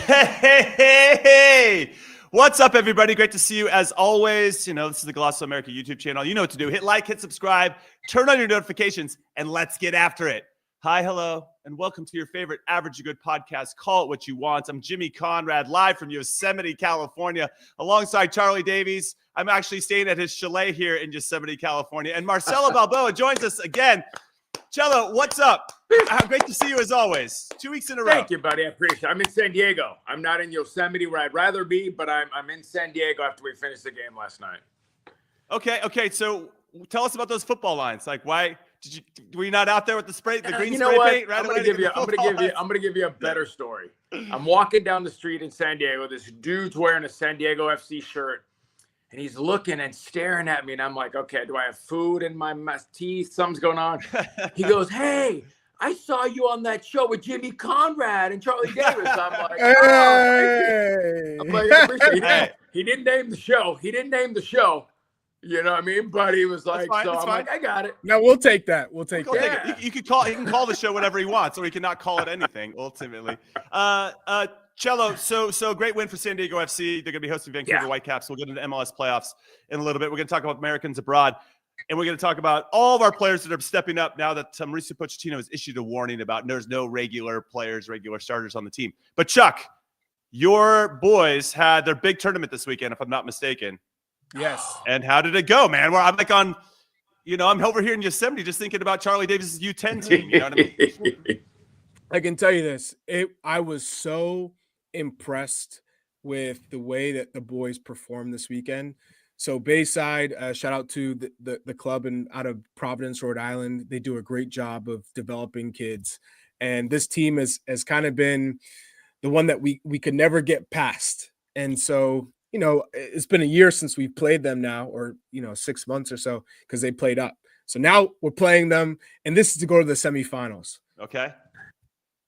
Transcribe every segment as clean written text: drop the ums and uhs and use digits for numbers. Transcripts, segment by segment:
Hey, what's up, everybody? Great to see you as always. This is the Gloss of America YouTube channel. You know what to do. Hit like, hit subscribe, turn on your notifications, and let's get after it. Hi, hello, and welcome to your favorite Average Good podcast. Call it what you want. I'm Jimmy Conrad, live from Yosemite, California, alongside Charlie Davies. I'm actually staying at his chalet here in Yosemite, California, and Marcelo Balboa joins us again. Cello, what's up? Great to see you as always. 2 weeks in a row. Thank you, buddy. I appreciate it. I'm in San Diego. I'm not in Yosemite where I'd rather be, but I'm in San Diego after we finished the game last night. Okay. So tell us about those football lines. Like, why were you not out there with the green spray paint? Right, I'm gonna give you a better story. I'm walking down the street in San Diego. This dude's wearing a San Diego FC shirt. And he's looking and staring at me, and I'm like, okay, do I have food in my teeth? Something's going on. He goes, hey, I saw you on that show with Jimmy Conrad and Charlie Davis. I'm like, oh, I'm like, I appreciate it. He didn't name the show. You know what I mean? But he was like, fine, so I'm like, I got it. No, we'll take that. We'll take that. Yeah. He can call the show whatever he wants, or he cannot call it anything, ultimately. Cello, so great win for San Diego FC. They're going to be hosting Vancouver Whitecaps. We'll get into MLS playoffs in a little bit. We're going to talk about Americans abroad, and we're going to talk about all of our players that are stepping up now that Mauricio Pochettino has issued a warning about there's no regular starters on the team. But Chuck, your boys had their big tournament this weekend, if I'm not mistaken. Yes. And how did it go, man? Well, I'm like I'm over here in Yosemite just thinking about Charlie Davis's U10 team. You know what I mean? I can tell you this. I was so impressed with the way that the boys performed this weekend. So Bayside, shout out to the club out of Providence, Rhode Island. They do a great job of developing kids. And this team has kind of been the one that we could never get past. And so, it's been a year since we've played them now, or, 6 months or so, because they played up. So now we're playing them, and this is to go to the semifinals. Okay.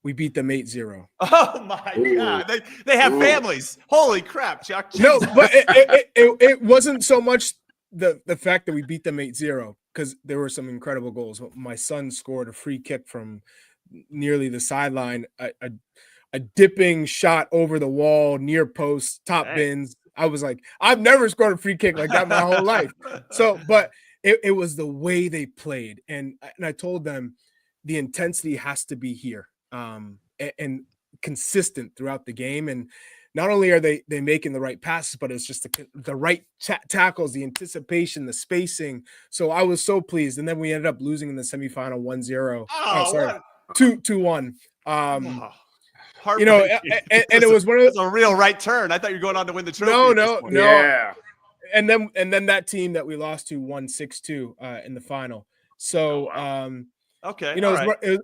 We beat them 8-0. Oh my God. They have families. Holy crap, Chuck. Jesus. No, but it wasn't so much the fact that we beat them 8-0, because there were some incredible goals. My son scored a free kick from nearly the sideline, a dipping shot over the wall, near post, top bins. I was like, I've never scored a free kick like that my whole life. So, but it was the way they played. And I told them the intensity has to be here. And consistent throughout the game, and not only are they making the right passes, but it's just the right tackles, the anticipation, the spacing. So I was so pleased, and then we ended up losing in the semifinal 1-0. Oh, sorry, 2-1. And it was one of those a real right turn. I thought you were going on to win the trophy. No. Yeah. And then that team that we lost to won 6-2 in the final. So okay,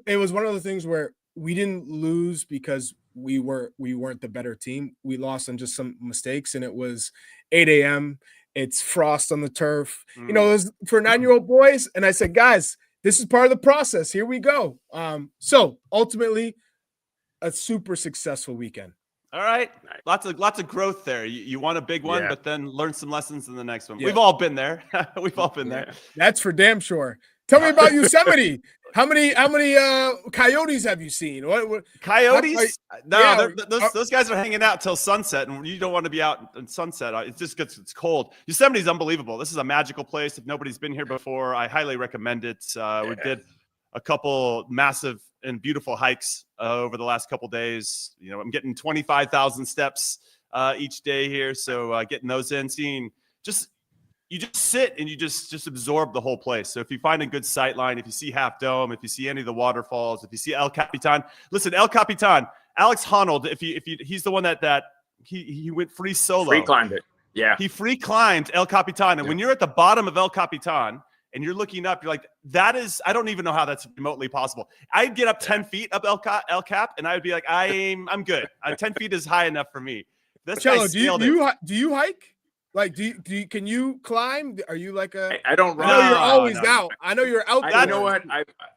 it was one of the things where we didn't lose because we weren't the better team. We lost on just some mistakes, and it was 8 a.m. It's frost on the turf. It was for 9-year-old boys. And I said, guys, this is part of the process. Here we go. So ultimately, a super successful weekend. All right. Lots of growth there. You want a big one, but then learn some lessons in the next one. Yeah. We've all been there. We've all been there. That's for damn sure. Tell me about Yosemite. How many coyotes have you seen? What coyotes? Those guys are hanging out till sunset, and you don't want to be out in sunset. It just gets it's cold. Yosemite's unbelievable. This is a magical place. If nobody's been here before, I highly recommend it. We did a couple massive and beautiful hikes over the last couple days. I'm getting 25,000 steps each day here, so getting those in, seeing you just sit and you just absorb the whole place. So if you find a good sight line, if you see Half Dome, if you see any of the waterfalls, if you see El Capitan, listen, El Capitan, Alex Honnold, he's the one that he went free solo. Free climbed it. Yeah. He free climbed El Capitan. And when you're at the bottom of El Capitan and you're looking up, you're like, I don't even know how that's remotely possible. I'd get up 10 feet up El Cap and I would be like, I'm good. 10 feet is high enough for me. Cello, do you hike? Like, can you climb? Are you like I don't run. I know you're always out. I know you're out there. You know what?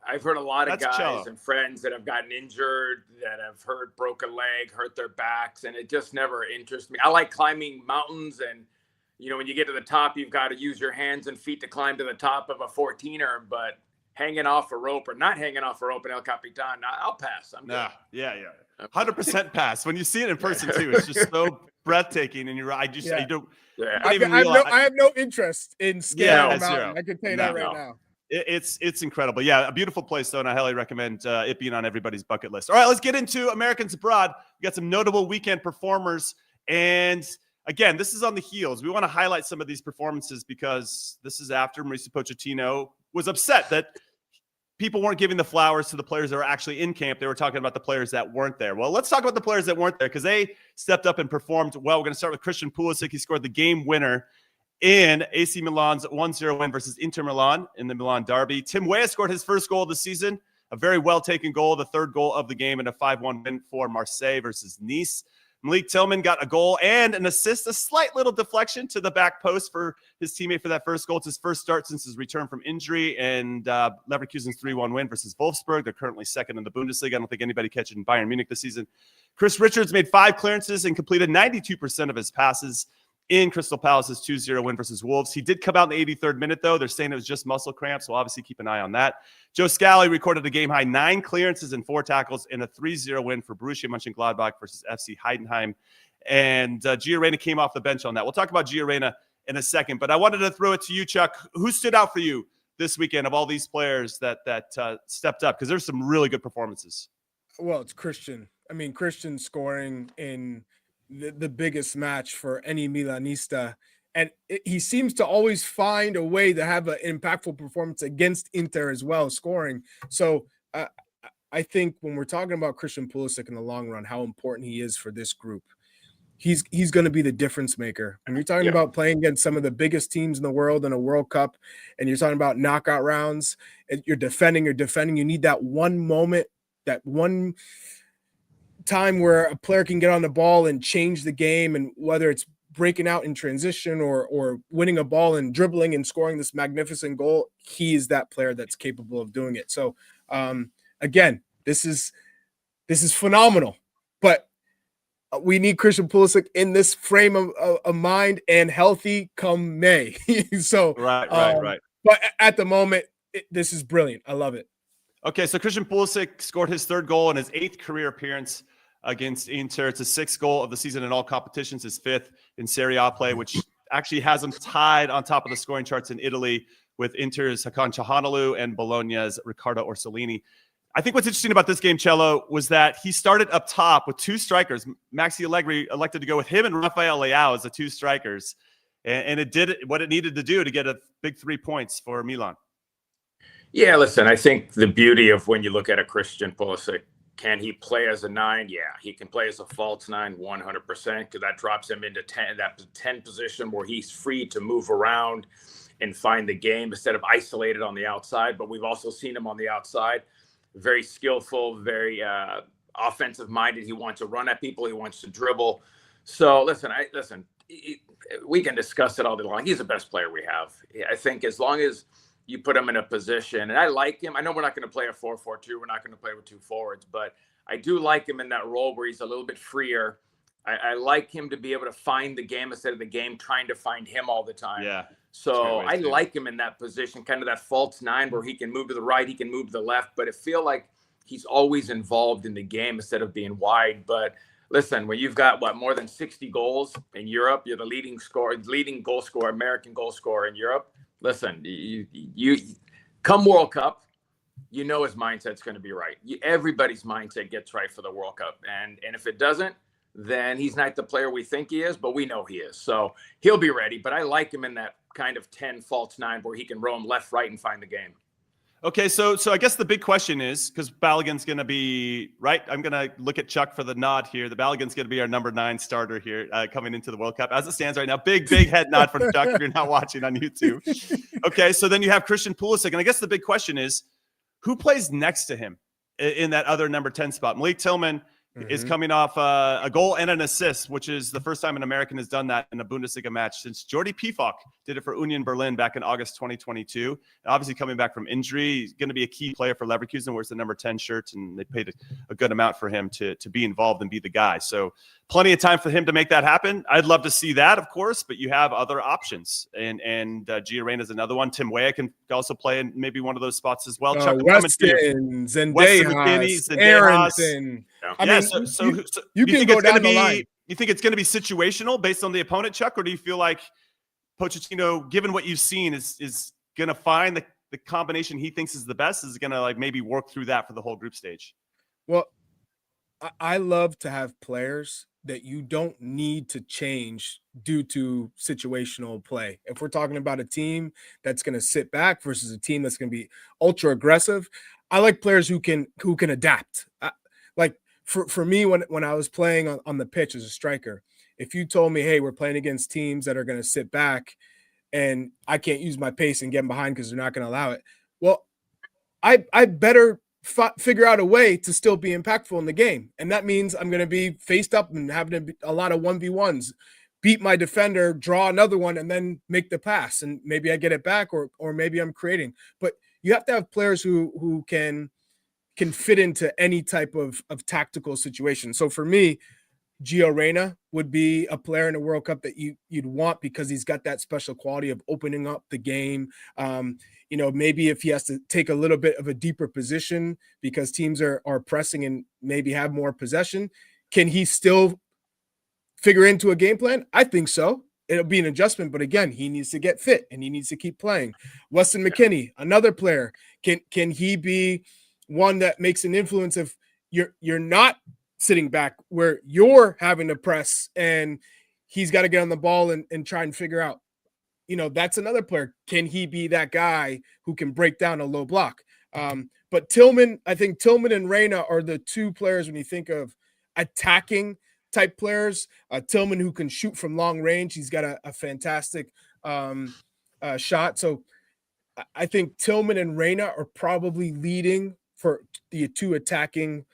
I've heard a lot of guys Cello. and friends that have gotten injured, that have broke a leg, hurt their backs, and it just never interests me. I like climbing mountains, and when you get to the top, you've got to use your hands and feet to climb to the top of a 14er. But hanging off a rope or not hanging off a rope in El Capitan, I'll pass. I'm good. Yeah. 100% pass. When you see it in person too, it's just so breathtaking. And I don't even realize. I have no interest in scaling them out. I can tell you that right now. It's incredible. Yeah, a beautiful place, though, and I highly recommend it being on everybody's bucket list. All right, let's get into Americans abroad. We got some notable weekend performers. And again, this is on the heels. We want to highlight some of these performances because this is after Mauricio Pochettino was upset that people weren't giving the flowers to the players that were actually in camp. They were talking about the players that weren't there. Well, let's talk about the players that weren't there because they stepped up and performed well. We're going to start with Christian Pulisic. He scored the game winner in AC Milan's 1-0 win versus Inter Milan in the Milan derby. Tim Weah scored his first goal of the season, a very well-taken goal, the third goal of the game, and a 5-1 win for Marseille versus Nice. Malik Tillman got a goal and an assist, a slight little deflection to the back post for his teammate for that first goal. It's his first start since his return from injury, and Leverkusen's 3-1 win versus Wolfsburg. They're currently second in the Bundesliga. I don't think anybody catching Bayern Munich this season. Chris Richards made 5 clearances and completed 92% of his passes in Crystal Palace's 2-0 win versus Wolves. He did come out in the 83rd minute, though. They're saying it was just muscle cramps, so obviously keep an eye on that. Joe Scally recorded a game-high 9 clearances and 4 tackles in a 3-0 win for Borussia Mönchengladbach versus FC Heidenheim. And Gio Reyna came off the bench on that. We'll talk about Gio Reyna in a second, but I wanted to throw it to you, Chuck. Who stood out for you this weekend of all these players that stepped up? Because there's some really good performances. Well, it's Christian. I mean, Christian scoring in the biggest match for any Milanista. And he seems to always find a way to have an impactful performance against Inter as well, scoring. So I think when we're talking about Christian Pulisic in the long run, how important he is for this group, he's going to be the difference maker. When you're talking about playing against some of the biggest teams in the world in a World Cup, and you're talking about knockout rounds, and you're defending, you need that one moment, that one time where a player can get on the ball and change the game, and whether it's breaking out in transition or winning a ball and dribbling and scoring this magnificent goal, he is that player that's capable of doing it. So again, this is phenomenal, but we need Christian Pulisic in this frame of mind and healthy come May. So right. But at the moment, this is brilliant. I love it. Okay, so Christian Pulisic scored his 3rd goal in his 8th career appearance against Inter. It's his 6th goal of the season in all competitions, his 5th in Serie A play, which actually has him tied on top of the scoring charts in Italy with Inter's Hakan Çalhanoğlu and Bologna's Riccardo Orsolini. I think what's interesting about this game, Cello, was that he started up top with 2 strikers. Maxi Allegri elected to go with him and Rafael Leao as the 2 strikers, and it did what it needed to do to get a big 3 points for Milan. Yeah, listen, I think the beauty of when you look at a Christian Pulisic, can he play as a 9? Yeah, he can play as a false 9 100% because that drops him into 10 position where he's free to move around and find the game instead of isolated on the outside. But we've also seen him on the outside, very skillful, very offensive minded. He wants to run at people. He wants to dribble. So listen, we can discuss it all day long. He's the best player we have. I think as long as you put him in a position, and I like him. I know we're not going to play a 4-4-2. We're not going to play with 2 forwards, but I do like him in that role where he's a little bit freer. I like him to be able to find the game instead of the game trying to find him all the time. Yeah. So I like him in that position, kind of that false 9 where he can move to the right, he can move to the left, but I feel like he's always involved in the game instead of being wide. But listen, when you've got more than 60 goals in Europe, you're the leading goal scorer, American goal scorer in Europe. Listen, you come World Cup, you know his mindset's going to be right. Everybody's mindset gets right for the World Cup. And if it doesn't, then he's not the player we think he is, but we know he is. So he'll be ready. But I like him in that kind of 10 false 9 where he can roam left, right, and find the game. Okay, so I guess the big question is, because Balogun's going to be, right, I'm going to look at Chuck for the nod here. The Balogun's going to be our number 9 starter here coming into the World Cup. As it stands right now, big head nod from Chuck if you're not watching on YouTube. Okay, so then you have Christian Pulisic. And I guess the big question is, who plays next to him in that other number 10 spot? Malik Tillman is coming off a goal and an assist, which is the first time an American has done that in a Bundesliga match since Jordi Pifok did it for Union Berlin back in August 2022. And obviously coming back from injury, he's going to be a key player for Leverkusen, wears the number 10 shirt, and they paid a good amount for him to be involved and be the guy. So plenty of time for him to make that happen. I'd love to see that, of course, but you have other options. And Gio Reyna is another one. Tim Weah can also play in maybe one of those spots as well. Chuck, Weston, Zendejas, Aronson. I mean, so you can go down the line. You think it's going to be situational based on the opponent, Chuck, or do you feel like Pochettino, given what you've seen, is going to find the combination he thinks is the best, is going to like maybe work through that for the whole group stage? Well, I love to have players that you don't need to change due to situational play. If we're talking about a team that's going to sit back versus a team that's going to be ultra aggressive, I like players who can adapt. Like for me, when I was playing on the pitch as a striker, if you told me, hey, we're playing against teams that are going to sit back and I can't use my pace and get behind because they're not going to allow it, well, I better figure out a way to still be impactful in the game. And that means I'm going to be faced up and having a lot of 1v1s, beat my defender, draw another one, and then make the pass. And maybe I get it back or maybe I'm creating. But you have to have players who can fit into any type of tactical situation. So for me, Gio Reyna would be a player in the World Cup that you'd want because he's got that special quality of opening up the game. Maybe if he has to take a little bit of a deeper position because teams are pressing and maybe have more possession, can he still figure into a game plan? I think so. It'll be an adjustment, but again, he needs to get fit and he needs to keep playing. Weston McKennie, another player. Can he be one that makes an influence if you're not sitting back where you're having to press and he's got to get on the ball and try and figure out, that's another player. Can he be that guy who can break down a low block? But Tillman, I think Tillman and Reyna are the two players when you think of attacking type players. Tillman, who can shoot from long range. He's got a fantastic shot. So I think Tillman and Reyna are probably leading for the two attacking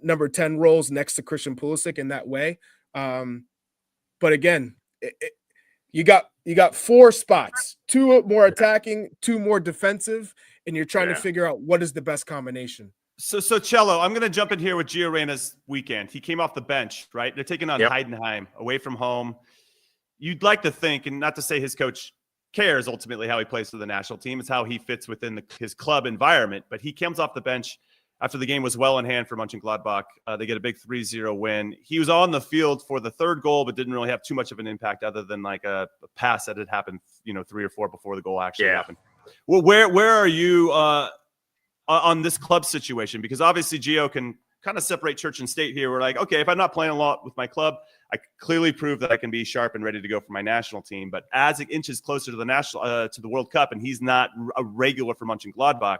number 10 roles next to Christian Pulisic in that way. But again, you got four spots, two more attacking, two more defensive, and you're trying to figure out what is the best combination. So Cello, I'm going to jump in here with Gio Reyna's weekend. He came off the bench, right? They're taking on Heidenheim away from home. You'd like to think, and not to say his coach cares ultimately how he plays for the national team, it's how he fits within his club environment, but he comes off the bench after the game was well in hand for Mönchengladbach. They get a big 3-0 win. He was on the field for the third goal, but didn't really have too much of an impact other than like a pass that had happened, 3 or 4 before the goal actually happened. Well, where are you on this club situation? Because obviously Gio can kind of separate church and state here. We're like, okay, if I'm not playing a lot with my club, I clearly prove that I can be sharp and ready to go for my national team. But as it inches closer to the World Cup, and he's not a regular for Mönchengladbach,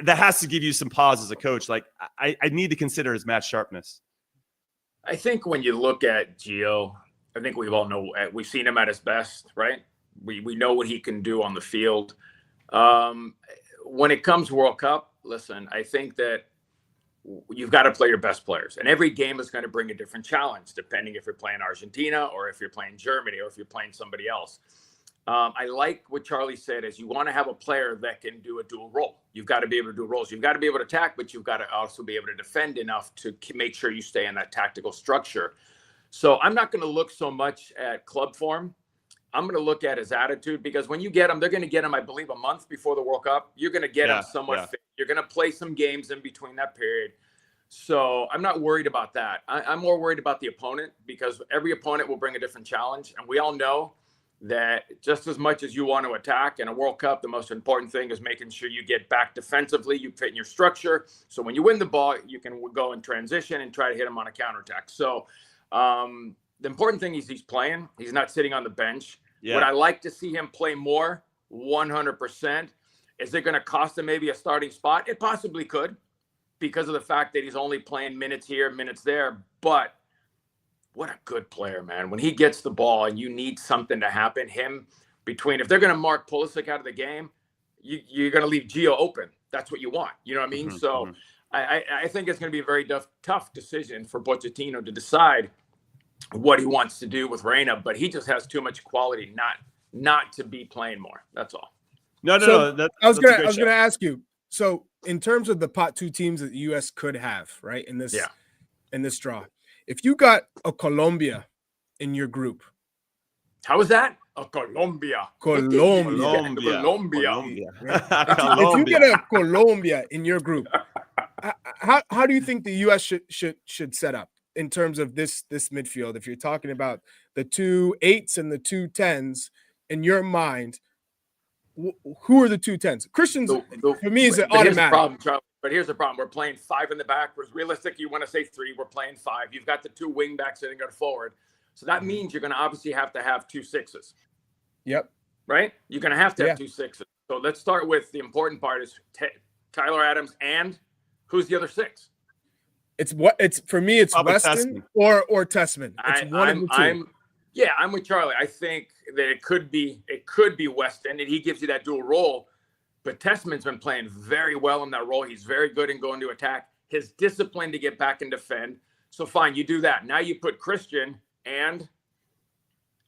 that has to give you some pause as a coach. Like, I need to consider his match sharpness. I think when you look at Gio, I think we all know we've seen him at his best, right? We know what he can do on the field. When it comes to World Cup, listen, I think that you've got to play your best players. And every game is going to bring a different challenge, depending if you're playing Argentina or if you're playing Germany or if you're playing somebody else. I like what Charlie said is you want to have a player that can do a dual role. You've got to be able to do roles. You've got to be able to attack, but you've got to also be able to defend enough to make sure you stay in that tactical structure. So I'm not going to look so much at club form. I'm going to look at his attitude, because when you get him, they're going to get him, I believe, a month before the World Cup. You're going to get him somewhat fit. You're going to play some games in between that period. So I'm not worried about that. I'm more worried about the opponent, because every opponent will bring a different challenge. And we all know that just as much as you want to attack in a World Cup, the most important thing is making sure you get back defensively, you fit in your structure. So when you win the ball, you can go in transition and try to hit him on a counterattack. So the important thing is he's playing. He's not sitting on the bench. Yeah. Would I like to see him play more? 100%. Is it going to cost him maybe a starting spot? It possibly could, because of the fact that he's only playing minutes here, minutes there. But what a good player, man. When he gets the ball and you need something to happen, if they're going to mark Pulisic out of the game, you're going to leave Gio open. That's what you want. You know what I mean? I think it's going to be a very tough decision for Pochettino to decide what he wants to do with Reina, but he just has too much quality not to be playing more. That's all. No. I was gonna ask you. So in terms of the pot 2 teams that the U.S. could have, right, in this draw, if you got a Colombia in your group, how was that? A Colombia. Colombia. If you get a Colombia in your group, how do you think the U.S. should set up in terms of this midfield? If you're talking about the 2 8s and the 2 10s, in your mind, who are the 2 10s? Christian's for me is an automatic. But here's the problem. We're playing 5 in the back. Realistic, you want to say 3. We're playing 5. You've got the 2 wing backs sitting going forward. So that means you're going to obviously have to have 2 6s. Yep. Right? You're going to have 2 6s. So let's start with the important part is Tyler Adams and who's the other 6? It's for me. It's Weston or Tessman. It's one of the 2. I'm with Charlie. I think that it could be Weston, and he gives you that dual role. But Tessman's been playing very well in that role. He's very good in going to attack. His discipline to get back and defend. So fine, you do that. Now you put Christian, and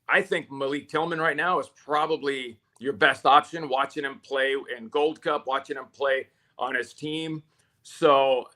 I think Malik Tillman right now is probably your best option. Watching him play in Gold Cup, watching him play on his team. So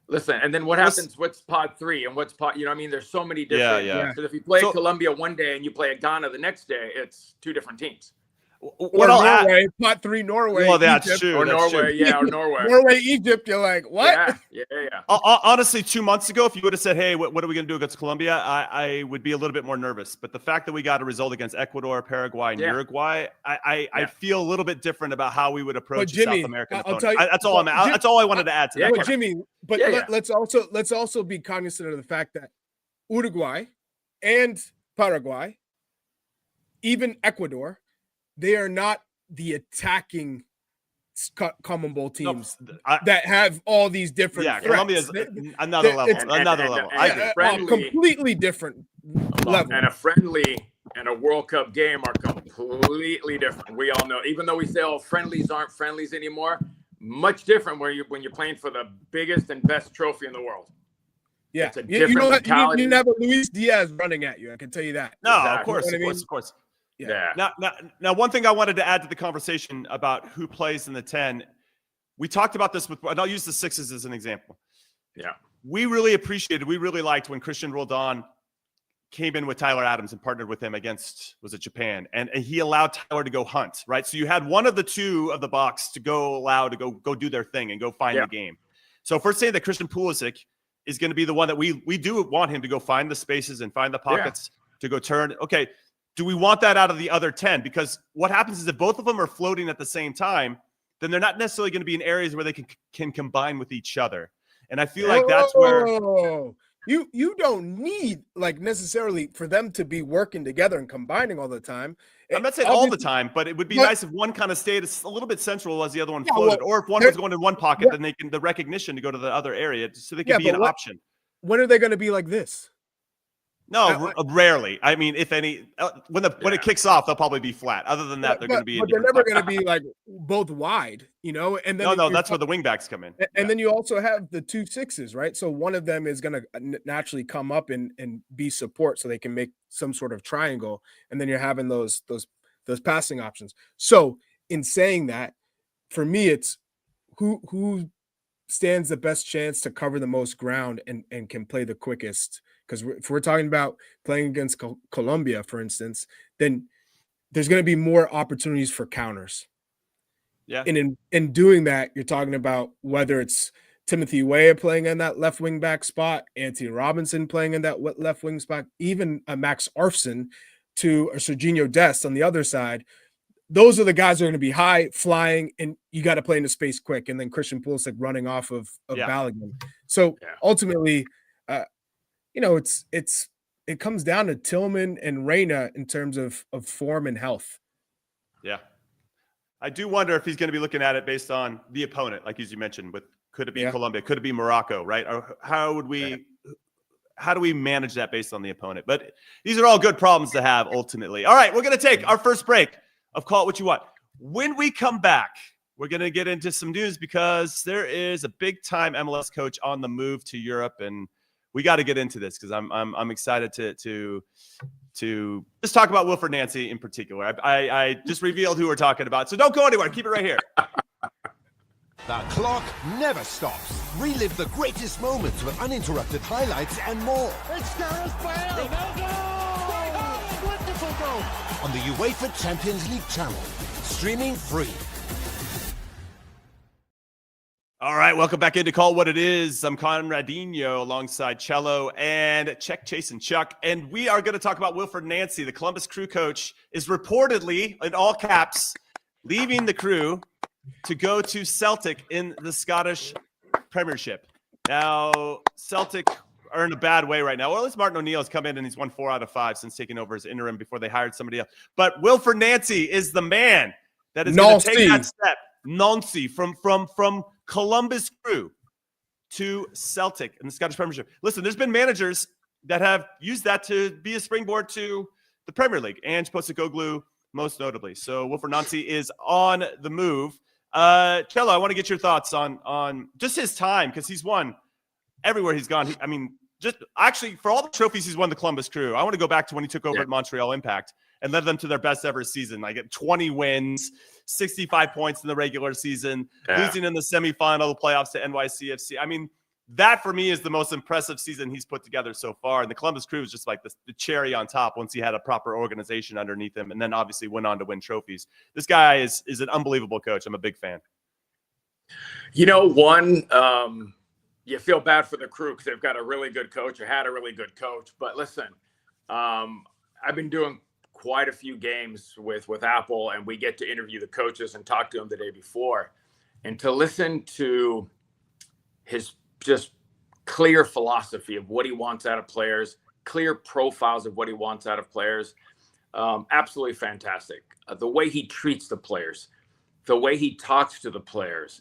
listen, and then what happens? What's pot 3 and what's pot? You know, what I mean, there's so many different. Yeah. So if you play Colombia one day and you play Ghana the next day, it's 2 different teams. Or Norway, pot 3 Norway. Well, that's Egypt, true. Or that's Norway, true. or Norway. Norway, Egypt. You're like, what? Yeah. Honestly, 2 months ago, if you would have said, "Hey, what are we going to do against Colombia?" I would be a little bit more nervous. But the fact that we got a result against Ecuador, Paraguay, and Uruguay, I feel a little bit different about how we would approach Jimmy, South American opponent. I'll tell you, that's all that's all I wanted to add to that. But Jimmy, let's also be cognizant of the fact that Uruguay and Paraguay, even Ecuador, they are not the attacking Common Bowl teams that have all these different. Yeah, Colombia's another level. Completely different level. And a friendly and a World Cup game are completely different. We all know, even though we say, friendlies aren't friendlies anymore, much different when you're playing for the biggest and best trophy in the world. Yeah, it's a different mentality. You never Luis Diaz running at you. I can tell you that. No, exactly. Of course. Yeah. Now, one thing I wanted to add to the conversation about who plays in the 10, we talked about this and I'll use the 6s as an example. Yeah. We really liked when Christian Roldan came in with Tyler Adams and partnered with him against, was it Japan? And he allowed Tyler to go hunt, right? So you had one of the 2 of the box to go do their thing and go find the game. So if we're saying that Christian Pulisic is going to be the one that we do want him to go find the spaces and find the pockets to go turn. Okay. Do we want that out of the other 10? Because what happens is if both of them are floating at the same time, then they're not necessarily going to be in areas where they can combine with each other. And I feel like that's where you don't need necessarily for them to be working together and combining all the time. I'm not saying all the time, but it would be nice if one kind of stayed a little bit central as the other one floated, or if one was going in one pocket, then they can the recognition to go to the other area so they can be an option. When are they going to be like this? No, rarely. I mean, if any, when it kicks off, they'll probably be flat. Other than that, they're going to be. But they're never going to be both wide, And then no, that's where the wingbacks come in. And then you also have the 2 6s, right? So one of them is going to naturally come up and be support, so they can make some sort of triangle, and then you're having those passing options. So in saying that, for me, it's who stands the best chance to cover the most ground and can play the quickest. Because if we're talking about playing against Colombia, for instance, then there's going to be more opportunities for counters. Yeah. And in doing that, you're talking about whether it's Timothy Weah playing in that left wing back spot, Anthony Robinson playing in that left wing spot, even a Max Arfson to a Serginho Dest on the other side. Those are the guys that are going to be high flying, and you got to play into space quick. And then Christian Pulisic running off of Balogun. So ultimately, it comes down to Tillman and Reina in terms of form and health. Yeah. I do wonder if he's going to be looking at it based on the opponent, like as you mentioned, could it be Colombia? Could it be Morocco, right? Or how do we manage that based on the opponent? But these are all good problems to have ultimately. All right, we're going to take our first break of Call It What You Want. When we come back, we're going to get into some news because there is a big-time MLS coach on the move to Europe, and we got to get into this because I'm excited to just talk about Wilfried Nancy in particular. I just revealed who we're talking about, so don't go anywhere. Keep it right here. The clock never stops. Relive the greatest moments with uninterrupted highlights and more. It's Gareth Bale! Ronaldo! Wonderful goal! On the UEFA Champions League channel. Streaming free. All right, welcome back into Call What It Is. I'm Conradinho alongside Cello and Check, Chase, and Chuck. And we are going to talk about Wilfried Nancy. The Columbus Crew coach is reportedly, in all caps, leaving the Crew to go to Celtic in the Scottish Premiership. Now, Celtic are in a bad way right now. Well, at least Martin O'Neill has come in and he's won 4 out of 5 since taking over as interim before they hired somebody else. But Wilfried Nancy is the man that is going to take that step. Nancy from Columbus Crew to Celtic in the Scottish Premiership. Listen, there's been managers that have used that to be a springboard to the Premier League. Ange Postecoglou, most notably. So Wilfried Nancy is on the move. Cello, I want to get your thoughts on just his time because he's won everywhere he's gone. Just actually for all the trophies he's won the Columbus Crew. I want to go back to when he took over at Montreal Impact and led them to their best ever season. Like 20 wins, 65 points in the regular season, losing in the semifinal, the playoffs to NYCFC. I mean, that for me is the most impressive season he's put together so far. And the Columbus Crew is just like the cherry on top once he had a proper organization underneath him and then obviously went on to win trophies. This guy is an unbelievable coach. I'm a big fan. You feel bad for the Crew because they've got a really good coach or had a really good coach. But listen, I've been doing quite a few games with Apple, and we get to interview the coaches and talk to them the day before. And to listen to his just clear philosophy of what he wants out of players, clear profiles of what he wants out of players, absolutely fantastic. The way he treats the players, the way he talks to the players,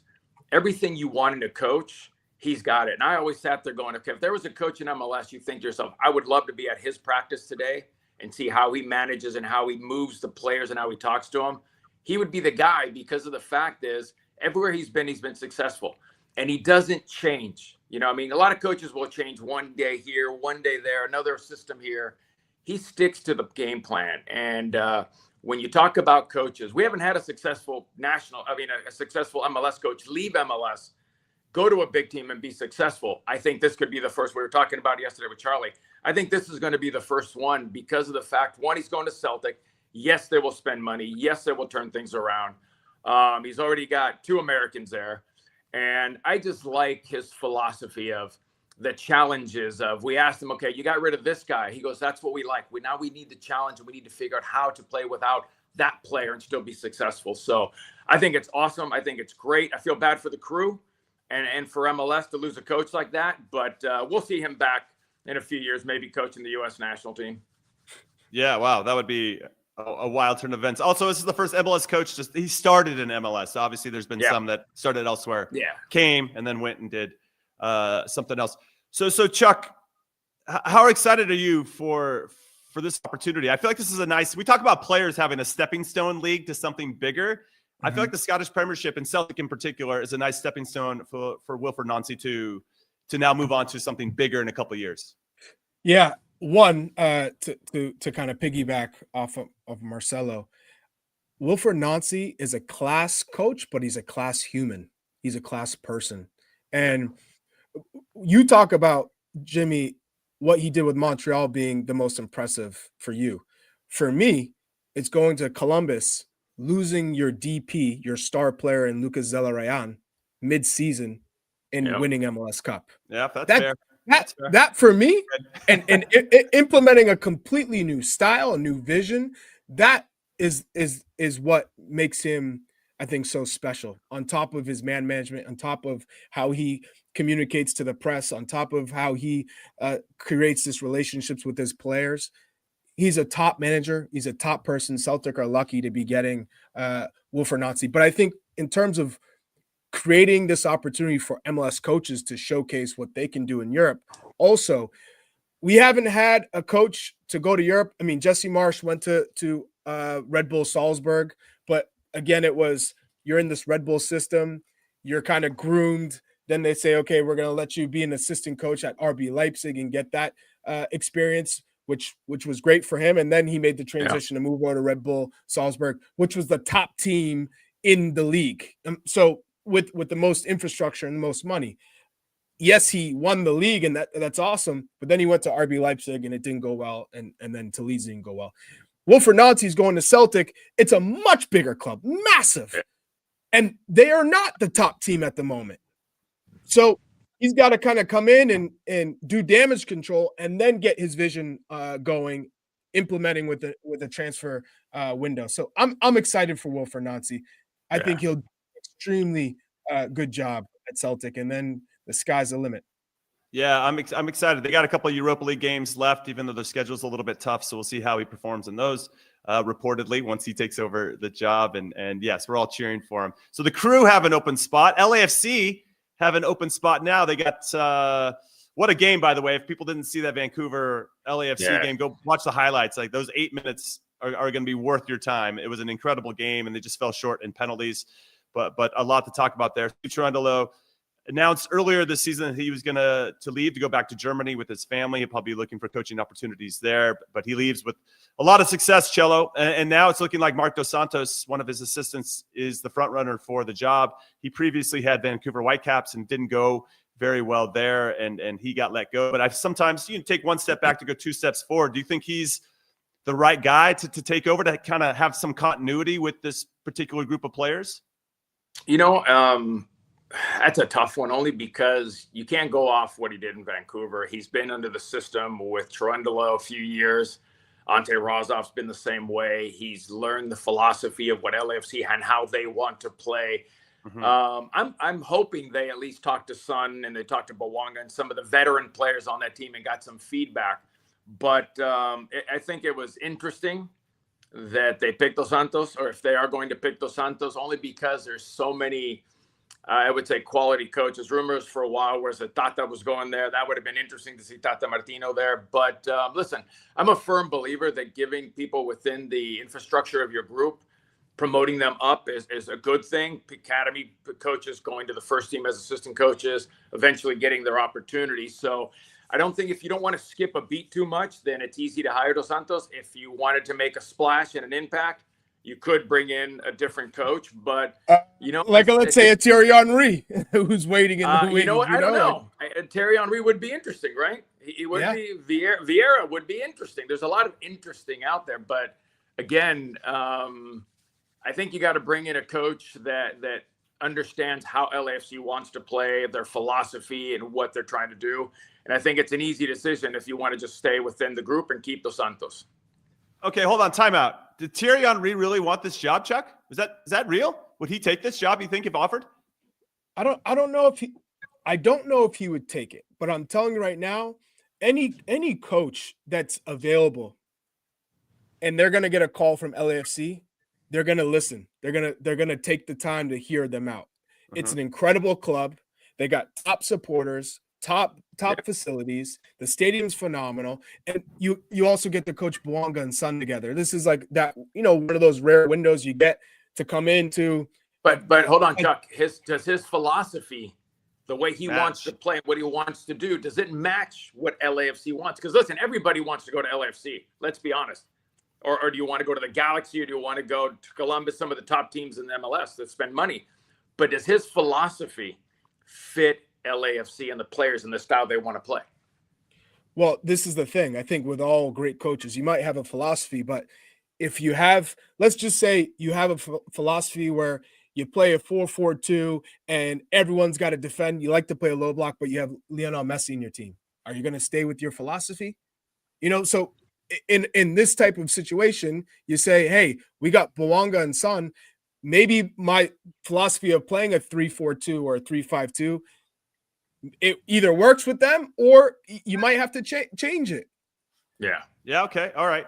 everything you want in a coach, he's got it. And I always sat there going, okay, if there was a coach in MLS, you think to yourself, I would love to be at his practice today and see how he manages and how he moves the players and how he talks to them. He would be the guy because of the fact is everywhere he's been successful. And he doesn't change. A lot of coaches will change one day here, one day there, another system here. He sticks to the game plan. And when you talk about coaches, we haven't had a successful a successful MLS coach leave MLS, go to a big team and be successful. I think this could be the first. We were talking about it yesterday with Charlie. I think this is going to be the first one because of the fact, one, he's going to Celtic. Yes, they will spend money. Yes, they will turn things around. He's already got 2 Americans there. And I just like his philosophy of the challenges of, we asked him, okay, you got rid of this guy. He goes, that's what we like. Now we need the challenge and we need to figure out how to play without that player and still be successful. So I think it's awesome. I think it's great. I feel bad for the Crew and for MLS to lose a coach like that. But we'll see him back in a few years, maybe coaching the U.S. national team. Yeah, wow. That would be a wild turn of events. Also, this is the first MLS coach. He started in MLS. Obviously, there's been some that started elsewhere. Yeah, came and then went and did something else. So Chuck, how excited are you for this opportunity? I feel like this is we talk about players having a stepping stone league to something bigger. Mm-hmm. I feel like the Scottish Premiership and Celtic in particular is a nice stepping stone for Wilfried Nancy to now move on to something bigger in a couple of years. Yeah. One, to kind of piggyback off of Marcelo, Wilfried Nancy is a class coach, but he's a class human. He's a class person. And you talk about, Jimmy, what he did with Montreal being the most impressive for you. For me, it's going to Columbus, losing your DP, your star player in Lucas Zelarayan mid-season and winning MLS Cup. Yeah, that's fair. That for me, and implementing a completely new style, a new vision, that is what makes him, I think, so special. On top of his man management, on top of how he communicates to the press, on top of how he creates this relationships with his players, he's a top manager. He's a top person. Celtic are lucky to be getting Wilfried Nancy. But I think in terms of creating this opportunity for MLS coaches to showcase what they can do in Europe. Also, we haven't had a coach to go to Europe. I mean, Jesse Marsch went to Red Bull Salzburg, but again, it was, you're in this Red Bull system, you're kind of groomed. Then they say, okay, we're going to let you be an assistant coach at RB Leipzig and get that experience, which was great for him. And then he made the transition to move over to Red Bull Salzburg, which was the top team in the league. So with the most infrastructure and the most money. Yes, he won the league, and that's awesome. But then he went to RB Leipzig, and it didn't go well, and then Toulouse didn't go well. Wilfried Nancy's going to Celtic. It's a much bigger club, massive. And they are not the top team at the moment. So he's got to kind of come in and do damage control and then get his vision going, implementing with the transfer window. So I'm excited for Wilfried Nancy. I think he'll do an extremely good job at Celtic, and then the sky's the limit. Yeah, I'm excited. They got a couple of Europa League games left, even though their schedule's a little bit tough. So we'll see how he performs in those, reportedly, once he takes over the job. And yes, we're all cheering for him. So the Crew have an open spot. LAFC have an open spot now. They got what a game, by the way. If people didn't see that Vancouver LAFC game, go watch the highlights. Like, those 8 minutes are going to be worth your time. It was an incredible game, and they just fell short in penalties. But a lot to talk about there. Cherundolo announced earlier this season that he was going to leave to go back to Germany with his family. He'll probably be looking for coaching opportunities there, but he leaves with a lot of success, Cello. And now it's looking like Marc Dos Santos, one of his assistants, is the front runner for the job. He previously had Vancouver Whitecaps and didn't go very well there, and he got let go. But sometimes you can take one step back to go 2 steps forward. Do you think he's the right guy to take over, to kind of have some continuity with this particular group of players? That's a tough one, only because you can't go off what he did in Vancouver. He's been under the system with Cherundolo a few years. Ante Rozov's been the same way. He's learned the philosophy of what LAFC and how they want to play. Mm-hmm. I'm hoping they at least talk to Son and they talk to Bawanga and some of the veteran players on that team and got some feedback. But I think it was interesting that they picked Dos Santos, or if they are going to pick Dos Santos, only because there's so many, I would say, quality coaches. Rumors for a while was that Tata was going there. That would have been interesting to see Tata Martino there. But listen, I'm a firm believer that giving people within the infrastructure of your group, promoting them up is a good thing. Academy coaches going to the first team as assistant coaches, eventually getting their opportunities. So I don't think, if you don't want to skip a beat too much, then it's easy to hire Dos Santos. If you wanted to make a splash and an impact, you could bring in a different coach, but let's say a Thierry Henry who's waiting in the wings. You know what? I don't know. Thierry Henry would be interesting, right? He would be. Vieira would be interesting. There's a lot of interesting out there, but again, I think you got to bring in a coach that understands how LAFC wants to play, their philosophy, and what they're trying to do. And I think it's an easy decision if you want to just stay within the group and keep Dos Santos. Okay, hold on, timeout. Did Thierry Henry really want this job, Chuck? Is that real? Would he take this job, you think, if offered? I don't know if he would take it, but I'm telling you right now, any coach that's available and they're gonna get a call from LAFC, they're gonna listen. They're gonna take the time to hear them out. It's an incredible club. They got top supporters, top facilities. The stadium's phenomenal, and you also get to coach Bawanga and Son together. This is like that, one of those rare windows you get to come into. But hold on, Chuck. Does his philosophy, the way he wants to play, what he wants to do, does it match what LAFC wants? Because listen, everybody wants to go to LAFC. Let's be honest. Or do you want to go to the Galaxy, or do you want to go to Columbus, some of the top teams in the MLS that spend money? But does his philosophy fit LAFC and the players and the style they want to play? Well, this is the thing. I think with all great coaches, you might have a philosophy, but if you have, let's just say you have a philosophy where you play a 4-4-2 and everyone's got to defend. You like to play a low block, but you have Lionel Messi in your team. Are you going to stay with your philosophy? So in this type of situation, you say, hey, we got Bawanga and Son. Maybe my philosophy of playing a 3-4-2 or a 3-5-2, it either works with them or you might have to change it. Yeah. Yeah. Okay. All right.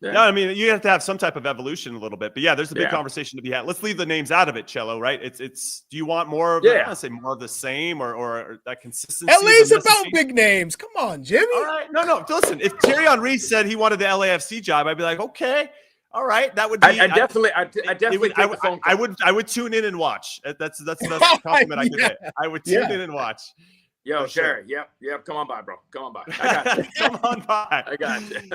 Yeah. No, I mean, you have to have some type of evolution a little bit, but yeah, there's a big conversation to be had. Let's leave the names out of it, Cello, right? It's, do you want more of, I want to say more of the same or that consistency? LA's about big names. Come on, Jimmy. All right. No. Listen, if Thierry Henry said he wanted the LAFC job, I'd be like, okay. All right, that would be. I definitely take the phone call. I would tune in and watch. That's the best compliment I can get. I would tune in and watch. Yo, Sherry. Sure. Yep. Come on by, bro. Come on by. I got you. Come on by. I got you.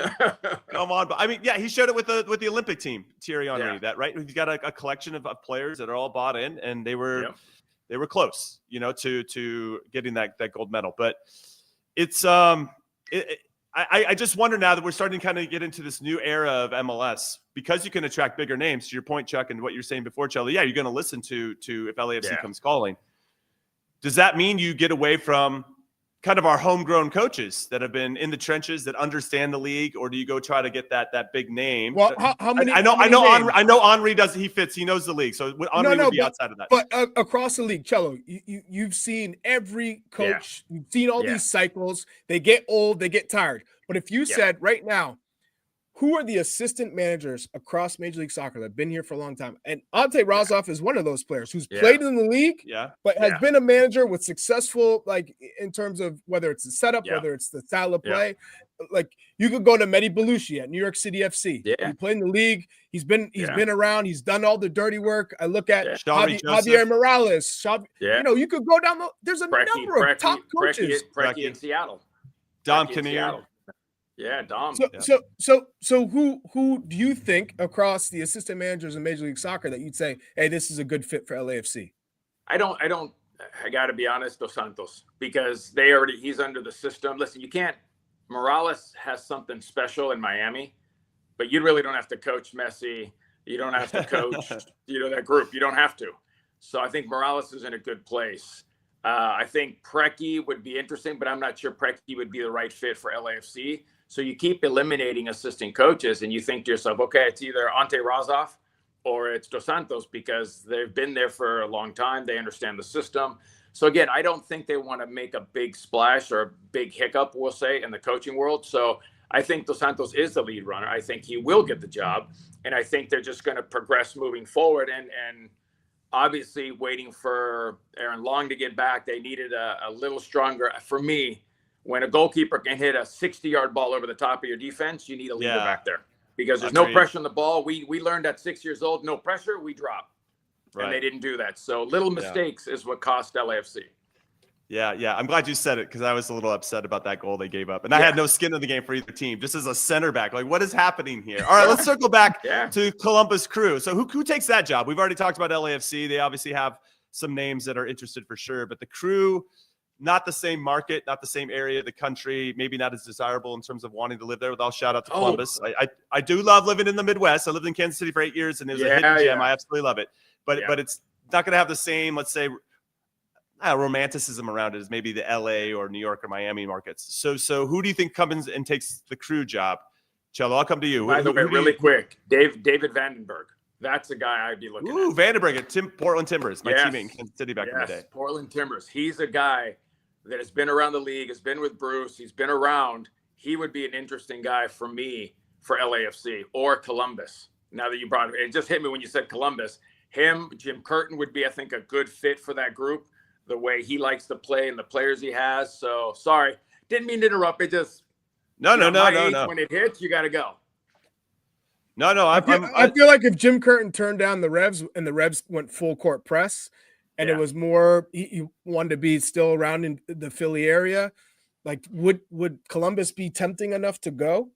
Come on by. I mean, yeah, he showed it with the Olympic team, Thierry Henry. Yeah. That right? He's got a collection of players that are all bought in, and they were close, to getting that gold medal. But it's I just wonder now that we're starting to kind of get into this new era of MLS, because you can attract bigger names. To your point, Chuck, and what you're saying before, Charlie. Yeah, you're going to listen to if LAFC comes calling. Does that mean you get away from kind of our homegrown coaches that have been in the trenches, that understand the league, or do you go try to get that big name? Well, how many? I know Henry does. He fits. He knows the league, so Henry would be outside of that. But across the league, Cello, you've seen every coach. You've seen all these cycles. They get old. They get tired. But if you said right now, who are the assistant managers across Major League Soccer that have been here for a long time? And Ante Razov is one of those players who's played in the league, but has been a manager with successful, like in terms of whether it's the setup, whether it's the style of play. Like you could go to Mehdi Belushi at New York City FC. He played in the league. He's been around. He's done all the dirty work. I look at Javier Morales. You could go down. There's a number of top coaches. Preki in Seattle. Dom Kinnear. Yeah, Dom. So who do you think across the assistant managers in Major League Soccer that you'd say, hey, this is a good fit for LAFC? I got to be honest, Dos Santos, because he's under the system. Listen, Morales has something special in Miami, but you really don't have to coach Messi. You don't have to coach, that group. You don't have to. So I think Morales is in a good place. I think Preki would be interesting, but I'm not sure Preki would be the right fit for LAFC. So you keep eliminating assistant coaches, and you think to yourself, okay, it's either Ante Razov or it's Dos Santos, because they've been there for a long time. They understand the system. So again, I don't think they want to make a big splash or a big hiccup, we'll say, in the coaching world. So I think Dos Santos is the lead runner. I think he will get the job, and I think they're just going to progress moving forward. And obviously waiting for Aaron Long to get back, they needed a little stronger. For me, when a goalkeeper can hit a 60-yard ball over the top of your defense, you need a leader back there, because there's no pressure on the ball. We learned at 6 years old, no pressure, we drop. And they didn't do that. So little mistakes is what cost LAFC. Yeah. I'm glad you said it, because I was a little upset about that goal they gave up. And I had no skin in the game for either team, just as a center back. Like, what is happening here? All right, let's circle back to Columbus Crew. So who takes that job? We've already talked about LAFC. They obviously have some names that are interested for sure. But the Crew, not the same market, not the same area of the country, maybe not as desirable in terms of wanting to live there. With all shout out to Columbus. I do love living in the Midwest. I lived in Kansas City for 8 years, and it was a hidden gem. I absolutely love it. But it's not going to have the same, let's say, romanticism around it as maybe the LA or New York or Miami markets. So who do you think comes and takes the Crew job? Cello, I'll come to you. By the way, really quick, David Vandenberg. That's a guy I'd be looking at. Vandenberg at Portland Timbers, my teammate in Kansas City back in the day. Portland Timbers. He's a guy that has been around the league, has been with Bruce. He's been around. He would be an interesting guy for me for LAFC or Columbus. Now that you brought it just hit me when you said Columbus. Him, Jim Curtin would be, I think, a good fit for that group, the way he likes to play and the players he has. So, sorry. Didn't mean to interrupt. It just No. When it hits, you got to go. No. I feel like if Jim Curtin turned down the Revs and the Revs went full court press, and it was more he wanted to be still around in the Philly area, like would Columbus be tempting enough to go?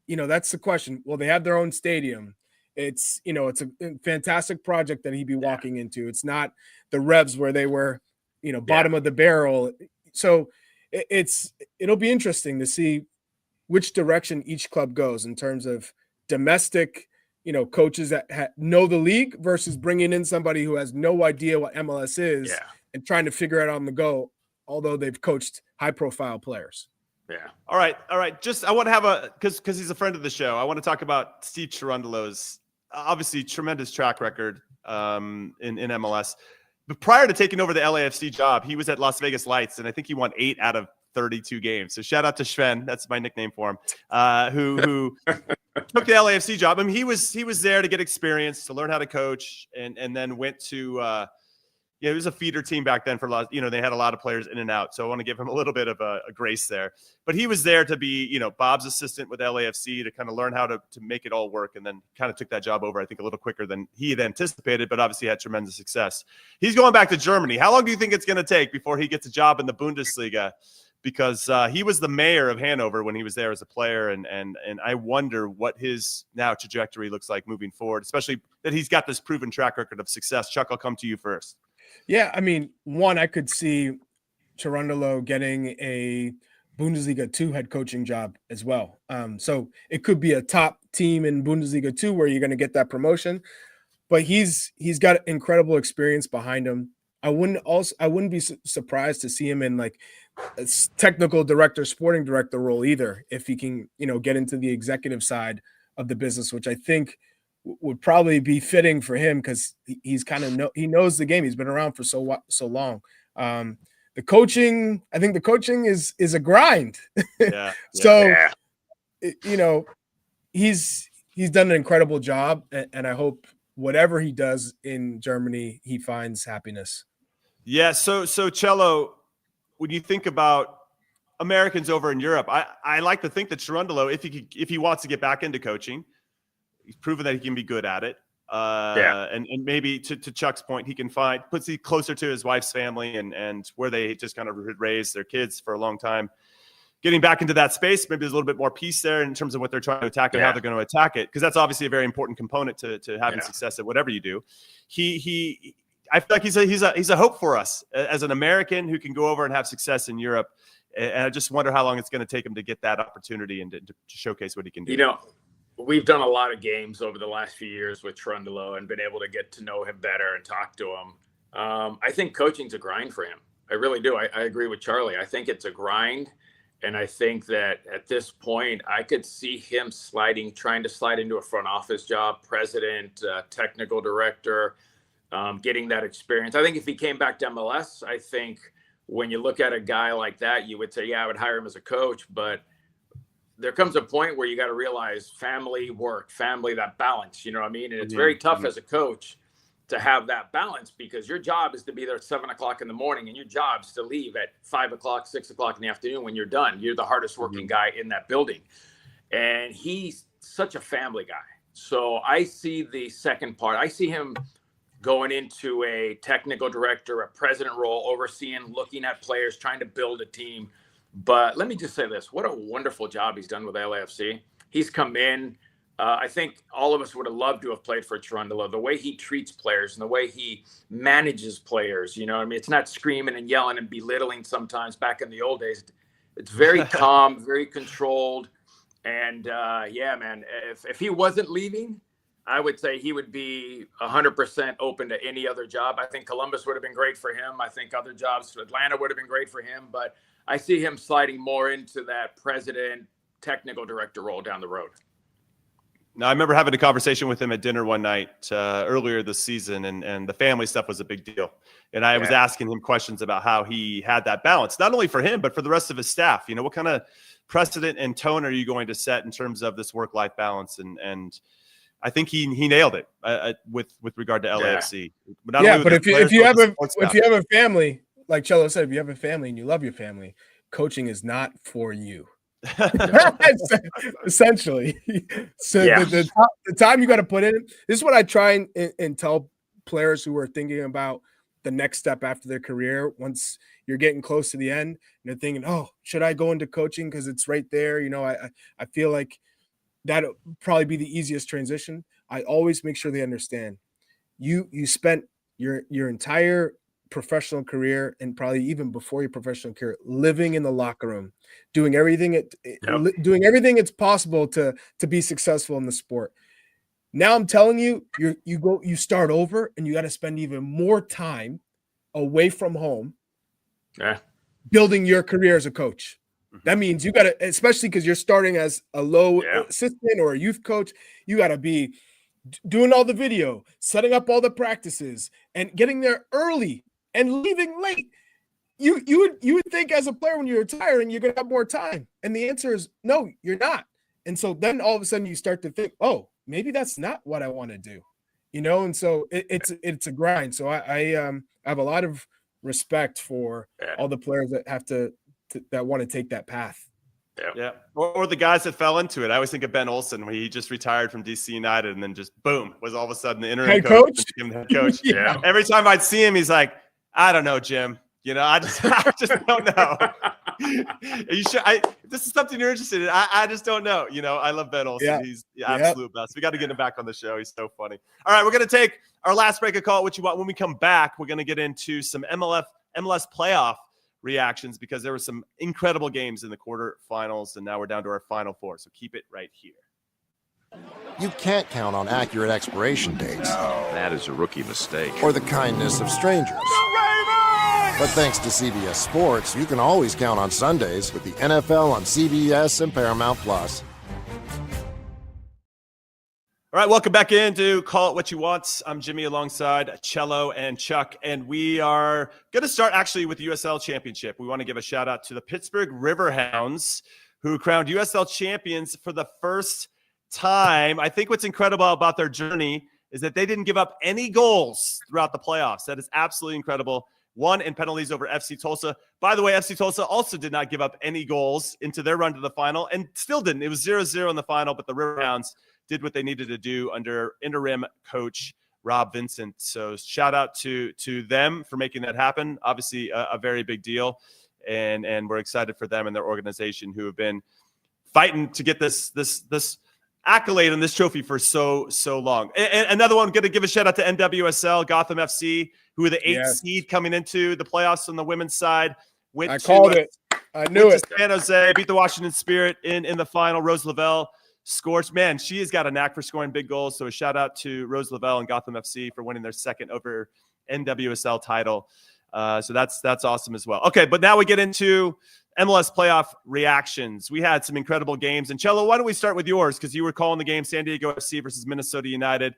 That's the question. Well, they have their own stadium. It's it's a fantastic project that he'd be walking into. It's not the Revs where they were, bottom of the barrel. So it'll be interesting to see which direction each club goes in terms of domestic, coaches that know the league versus bringing in somebody who has no idea what MLS is and trying to figure it out on the go, although they've coached high-profile players. Yeah. All right. Just I want to have because he's a friend of the show. I want to talk about Steve Cherundolo's obviously tremendous track record in MLS. But prior to taking over the LAFC job, he was at Las Vegas Lights, and I think he won 8 out of 32 games. So shout out to Sven, that's my nickname for him, who took the LAFC job. I mean, he was there to get experience, to learn how to coach, and then went to Yeah, it was a feeder team back then for a lot. They had a lot of players in and out. So I want to give him a little bit of a grace there. But he was there to be, Bob's assistant with LAFC to kind of learn how to make it all work, and then kind of took that job over, I think, a little quicker than he had anticipated, but obviously had tremendous success. He's going back to Germany. How long do you think it's going to take before he gets a job in the Bundesliga? Because he was the mayor of Hanover when he was there as a player, and I wonder what his now trajectory looks like moving forward, especially that he's got this proven track record of success. Chuck, I'll come to you first. Yeah, I mean, one, I could see Cherundolo getting a Bundesliga 2 head coaching job as well. So it could be a top team in Bundesliga 2 where you're going to get that promotion. But he's got incredible experience behind him. I wouldn't be surprised to see him in like a technical director, sporting director role either, if he can, get into the executive side of the business, which I think would probably be fitting for him because he's kind of he knows the game. He's been around for so long. The coaching is a grind. Yeah. So, he's done an incredible job, and I hope whatever he does in Germany, he finds happiness. Yeah. So Cello, when you think about Americans over in Europe, I like to think that Cherundolo, if he wants to get back into coaching, he's proven that he can be good at it. And maybe to Chuck's point, he can puts it closer to his wife's family and where they just kind of raised their kids for a long time. Getting back into that space, maybe there's a little bit more peace there in terms of what they're trying to attack and how they're going to attack it, because that's obviously a very important component to having success at whatever you do. I feel like he's a hope for us as an American who can go over and have success in Europe. And I just wonder how long it's going to take him to get that opportunity and to showcase what he can do. We've done a lot of games over the last few years with Cherundolo and been able to get to know him better and talk to him. I think coaching's a grind for him. I really do. I agree with Charlie. I think it's a grind. And I think that at this point, I could see him trying to slide into a front office job, president, technical director, getting that experience. I think if he came back to MLS, I think when you look at a guy like that, you would say, yeah, I would hire him as a coach. But there comes a point where you got to realize family, work, family, that balance, you know what I mean? And it's very tough as a coach to have that balance, because your job is to be there at 7 o'clock in the morning and your job is to leave at 5 o'clock, 6 o'clock in the afternoon when you're done. You're the hardest working guy in that building. And he's such a family guy. So I see the second part. I see him going into a technical director, a president role, overseeing, looking at players, trying to build a team. But let me just say this, what a wonderful job he's done with LAFC. He's come in. I think all of us would have loved to have played for Cherundolo. The way he treats players and the way he manages players, it's not screaming and yelling and belittling sometimes back in the old days. It's very calm, very controlled. And man, if he wasn't leaving, I would say he would be 100% open to any other job. I think Columbus would have been great for him. I think other jobs, Atlanta would have been great for him. But I see him sliding more into that president, technical director role down the road. Now, I remember having a conversation with him at dinner one night earlier this season, and the family stuff was a big deal. And I was asking him questions about how he had that balance, not only for him, but for the rest of his staff. What kind of precedent and tone are you going to set in terms of this work-life balance? And I think he nailed it with regard to LAFC. But if you have a family, like Cello said, if you have a family and you love your family, coaching is not for you. Essentially. So the time you got to put in, this is what I try and tell players who are thinking about the next step after their career. Once you're getting close to the end and they're thinking, oh, should I go into coaching because it's right there? I feel like that'll probably be the easiest transition. I always make sure they understand you spent your entire professional career, and probably even before your professional career, living in the locker room, doing everything it's possible to be successful in the sport. Now I'm telling you, you start over, and you got to spend even more time away from home, building your career as a coach. That means you got to, especially because you're starting as a low assistant or a youth coach, you got to be doing all the video, setting up all the practices, and getting there early and leaving late. You would think as a player when you're retiring, you're going to have more time. And the answer is no, you're not. And so then all of a sudden you start to think, oh, maybe that's not what I want to do. And so it's a grind. So I have a lot of respect for all the players that have that want to take that path. Yeah. Or the guys that fell into it. I always think of Ben Olsen when he just retired from DC United and then just boom, was all of a sudden the interim head coach. coach? The head coach. Yeah. Every time I'd see him, he's like, I don't know, Jim. I just don't know. You should. This is something you're interested in. I just don't know. I love Ben Olsen. Yeah. He's the absolute best. We got to get him back on the show. He's so funny. All right, we're gonna take our last break of Call It What You Want. When we come back, we're gonna get into some MLS playoff reactions because there were some incredible games in the quarterfinals, and now we're down to our final four. So keep it right here. You can't count on accurate expiration dates. That is a rookie mistake. Or the kindness of strangers. But thanks to CBS Sports, you can always count on Sundays with the NFL on CBS and Paramount Plus. All right, welcome back into Call It What You Want. I'm Jimmy alongside Cello and Chuck, and we are going to start actually with the USL Championship. We want to give a shout out to the Pittsburgh Riverhounds, who crowned USL champions for the first time. I think what's incredible about their journey is that they didn't give up any goals throughout the playoffs. That is absolutely incredible. Won in penalties over FC Tulsa. By the way, FC Tulsa also did not give up any goals into their run to the final and still didn't. It was 0-0 in the final, but the Riverhounds did what they needed to do under interim coach Rob Vincent. So shout out to them for making that happen. Obviously a very big deal. And we're excited for them and their organization who have been fighting to get this accolade and this trophy for so long. And another one, going to give a shout out to NWSL, Gotham FC, who are the 8th seed coming into the playoffs on the women's side. I called it. I knew it. San Jose beat the Washington Spirit in the final. Rose Lavelle scores. Man, she has got a knack for scoring big goals. So a shout out to Rose Lavelle and Gotham FC for winning their second over NWSL title. So that's awesome as well. Okay, but now we get into MLS playoff reactions. We had some incredible games. And Cello, why don't we start with yours? Because you were calling the game San Diego FC versus Minnesota United.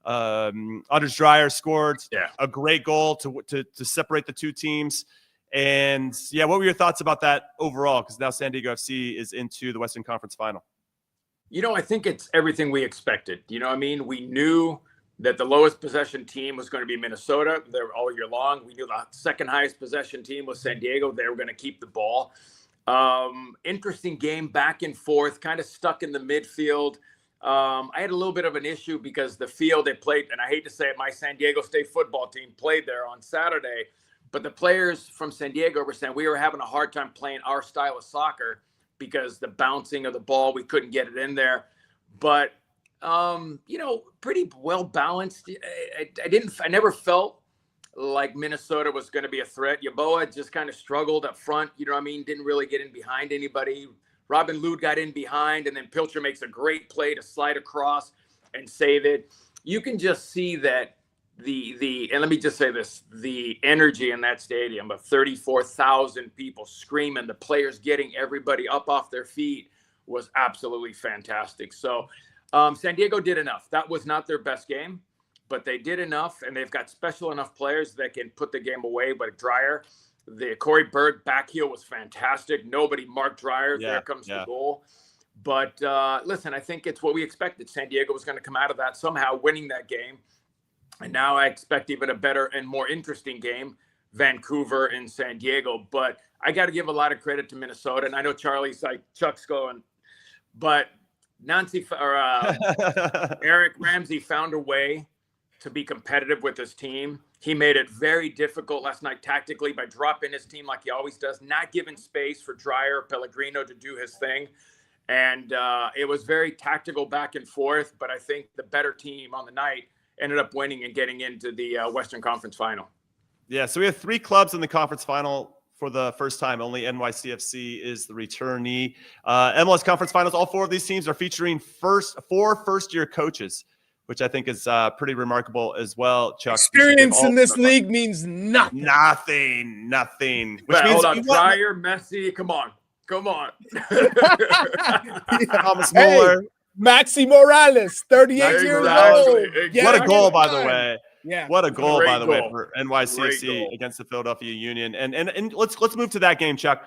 Anders Dreyer scored a great goal to separate the two teams. And what were your thoughts about that overall? Because now San Diego FC is into the Western Conference Final. I think it's everything we expected. We knew that the lowest possession team was going to be Minnesota. They were all year long. We knew the second highest possession team was San Diego. They were going to keep the ball. Interesting game, back and forth, kind of stuck in the midfield. I had a little bit of an issue because the field they played, and I hate to say it, my San Diego State football team played there on Saturday, but the players from San Diego were saying we were having a hard time playing our style of soccer because the bouncing of the ball, we couldn't get it in there. But pretty well balanced. I never felt like Minnesota was going to be a threat. Yeboah just kind of struggled up front. Didn't really get in behind anybody. Robin Lod got in behind, and then Pilcher makes a great play to slide across and save it. You can just see that and let me just say this, the energy in that stadium of 34,000 people screaming, the players getting everybody up off their feet was absolutely fantastic. So San Diego did enough. That was not their best game, but they did enough, and they've got special enough players that can put the game away. But Dreyer, the Corey Berg back heel was fantastic. Nobody marked Dreyer. There comes the goal. But listen, I think it's what we expected. San Diego was going to come out of that somehow winning that game. And now I expect even a better and more interesting game, Vancouver and San Diego. But I got to give a lot of credit to Minnesota. And I know Charlie's like, Chuck's going, but Eric Ramsey found a way to be competitive with his team. He made it very difficult last night tactically by dropping his team like he always does, not giving space for Dreyer, Pellegrino to do his thing. And it was very tactical back and forth, but I think the better team on the night ended up winning and getting into the Western Conference Final. Yeah, so we have 3 clubs in the conference final for the first time. Only NYCFC is the returnee. MLS Conference Finals, all 4 of these teams are featuring 4 first-year coaches, which I think is pretty remarkable as well, Chuck. Experience in this league means nothing. Nothing. Which means hold on, Dreyer, Messi, come on. Thomas Mueller. Maxi Morales, 38 years old. Exactly. What a goal, by the way. Yeah. What a goal, by the way, goal. for NYCFC against the Philadelphia Union. And let's move to that game, Chuck.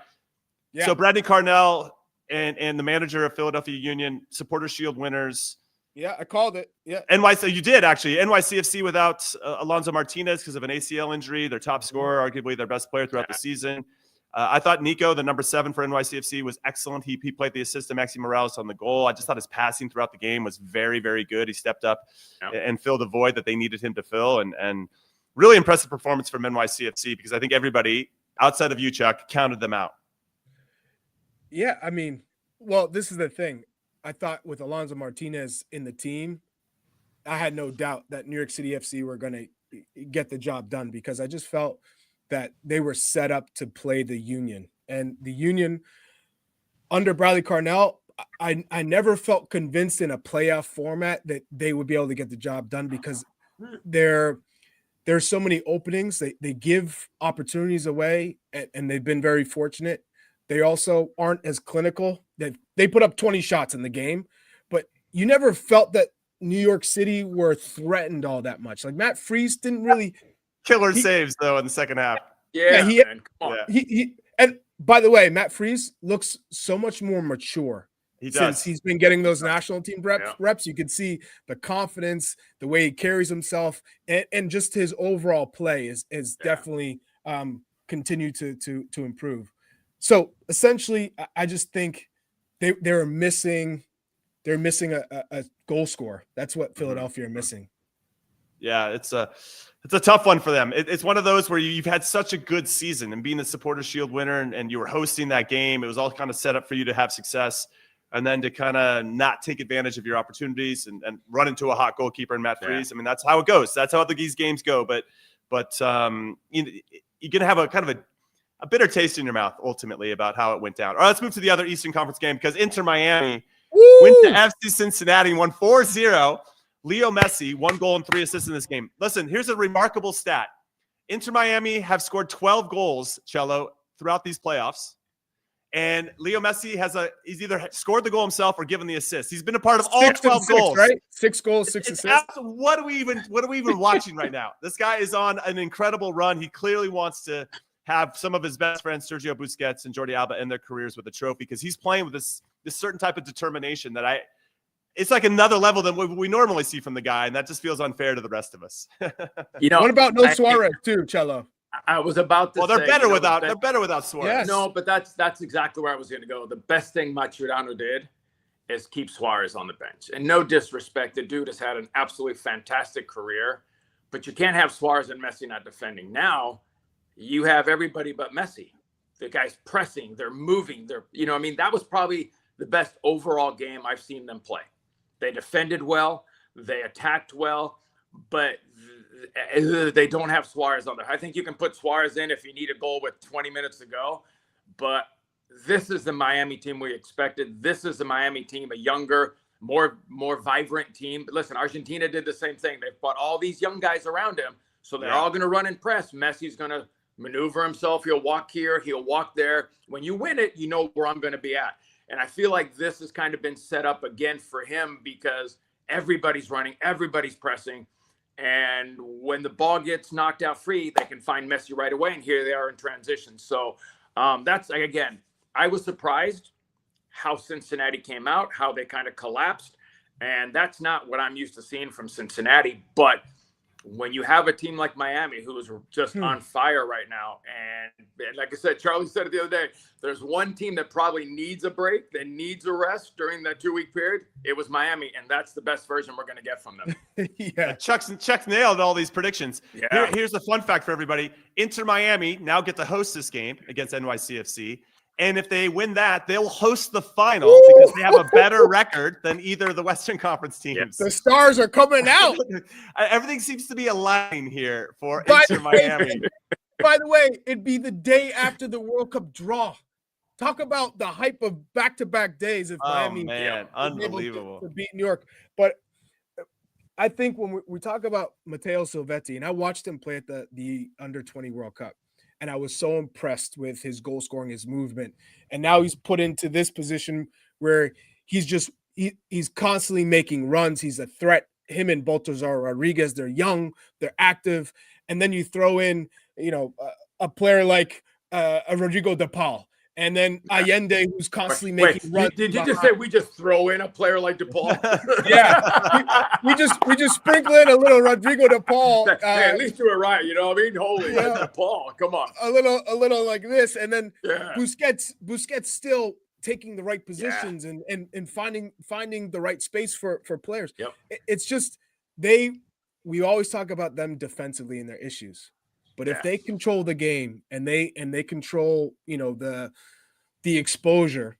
Yeah. So Bradley Carnell and the manager of Philadelphia Union, Supporter Shield winners, Yeah, I called it. Yeah. NYC, you did actually. NYCFC without Alonso Martinez because of an ACL injury, their top scorer, arguably their best player throughout the season. I thought Nico, the number 7 for NYCFC, was excellent. He played the assist to Maxi Morales on the goal. I just thought his passing throughout the game was very, very good. He stepped up and filled a void that they needed him to fill. And really impressive performance from NYCFC because I think everybody outside of you, Chuck, counted them out. Yeah, I mean, well, this is the thing. I thought with Alonso Martinez in the team, I had no doubt that New York City FC were going to get the job done because I just felt that they were set up to play the Union. And the Union under Bradley Carnell, I never felt convinced in a playoff format that they would be able to get the job done because there's so many openings. They give opportunities away, and they've been very fortunate. They also aren't as clinical. They put up 20 shots in the game, but you never felt that New York City were threatened all that much. Like Matt Freese didn't really Saves though in the second half. Man, come on. And by the way, Matt Freese looks so much more mature. Since he's been getting those national team reps. You can see the confidence, the way he carries himself, and just his overall play is definitely continued to improve. So essentially, I just think they're missing a goal scorer. That's what Philadelphia are missing. Yeah, it's a tough one for them. It's one of those where you've had such a good season and being the Supporters Shield winner and you were hosting that game. It was all kind of set up for you to have success. And then to kind of not take advantage of your opportunities and run into a hot goalkeeper in Matt Freese. I mean, that's how it goes. That's how these games go. But you're going to have a kind of a bitter taste in your mouth ultimately about how it went down. All right, let's move to the other Eastern Conference game because Inter Miami went to FC Cincinnati and won 4-0. Leo Messi, 1 goal and 3 assists in this game. Listen, here's a remarkable stat. Inter Miami have scored 12 goals, Cello, throughout these playoffs. And Leo Messi he's either scored the goal himself or given the assist. He's been a part of all 12 goals. Right? 6 goals, 6 assists. What are we even watching right now? This guy is on an incredible run. He clearly wants to have some of his best friends, Sergio Busquets and Jordi Alba, end their careers with a trophy because he's playing with this certain type of determination that it's like another level than what we normally see from the guy, and that just feels unfair to the rest of us. What about Suarez too, Cello? I was about to say. They're better without Suarez. Yes. No, but that's exactly where I was going to go. The best thing Mascherano did is keep Suarez on the bench. And no disrespect, the dude has had an absolutely fantastic career, but you can't have Suarez and Messi not defending. Now you have everybody but Messi. The guy's pressing, they're moving, that was probably the best overall game I've seen them play. They defended well, they attacked well, but they don't have Suarez on there. I think you can put Suarez in if you need a goal with 20 minutes to go, but this is the Miami team we expected. This is the Miami team, a younger, more vibrant team. But listen, Argentina did the same thing. They've brought all these young guys around him, so they're all going to run and press. Messi's going to maneuver himself. He'll walk here, he'll walk there. When you win it, you know where I'm going to be at. And I feel like this has kind of been set up again for him because everybody's running, everybody's pressing. And when the ball gets knocked out free, they can find Messi right away. And here they are in transition. So that's, again, I was surprised how Cincinnati came out, how they kind of collapsed. And that's not what I'm used to seeing from Cincinnati. But when you have a team like Miami, who is just on fire right now, and like I said, Charlie said it the other day, there's one team that probably needs a break, that needs a rest during that 2-week period. It was Miami, and that's the best version we're going to get from them. Yeah, Chuck's nailed all these predictions. Yeah. Here's the fun fact for everybody. Inter Miami now get to host this game against NYCFC. And if they win that, they'll host the final because they have a better record than either of the Western Conference teams. The stars are coming out. Everything seems to be aligning here for Inter Miami. By the way, it'd be the day after the World Cup draw. Talk about the hype of back-to-back days if Miami unbelievable to beat New York. But I think when we talk about Matteo Silvetti, and I watched him play at the Under-20 World Cup, and I was so impressed with his goal scoring, his movement. And now he's put into this position where he's constantly making runs. He's a threat. Him and Baltazar Rodriguez, they're young, they're active. And then you throw in, a player like a Rodrigo De Paul. And then Allende, who's constantly Wait, making runs. did you just say we just throw in a player like DePaul? Yeah, we just sprinkle in a little Rodrigo DePaul. Hey, at least do it right, you know what I mean? Holy DePaul, come on. A little like this, and then Yeah. Busquets still taking the right positions and finding the right space for players. Yep. It's just we always talk about them defensively and their issues. But if they control the game and they control, the exposure,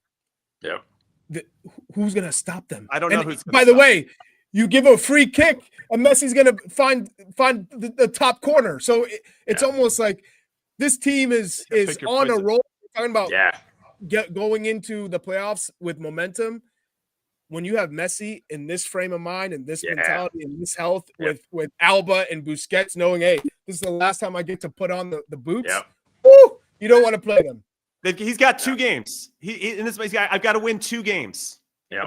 who's gonna stop them? I don't know who's. By the way, you give a free kick, and Messi's gonna find the top corner. So it's almost like this team is on a roll. We're talking about going into the playoffs with momentum. When you have Messi in this frame of mind and this mentality and this health with Alba and Busquets knowing, hey, this is the last time I get to put on the boots, woo, you don't want to play them. He's got 2 games. In this case, I've got to win 2 games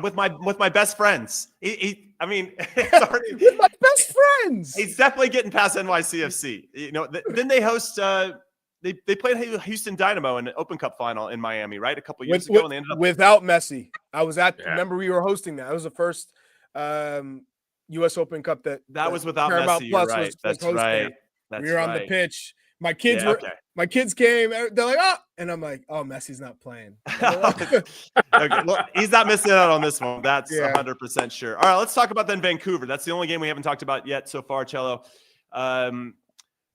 with my best friends. It's already, with my best friends. He's definitely getting past NYCFC. Then they host. They played Houston Dynamo in the Open Cup final in Miami, right? A couple years ago, and they ended up without Messi. I was at. Remember, we were hosting that. It was the first U.S. Open Cup that was without Paramount Messi. Plus You're right. was That's hosting. right. We were on the pitch. My kids came. They're like, oh, and I'm like, oh, Messi's not playing. Okay, well, he's not missing out on this one. That's 100% sure. All right, let's talk about then Vancouver. That's the only game we haven't talked about yet so far, Cello.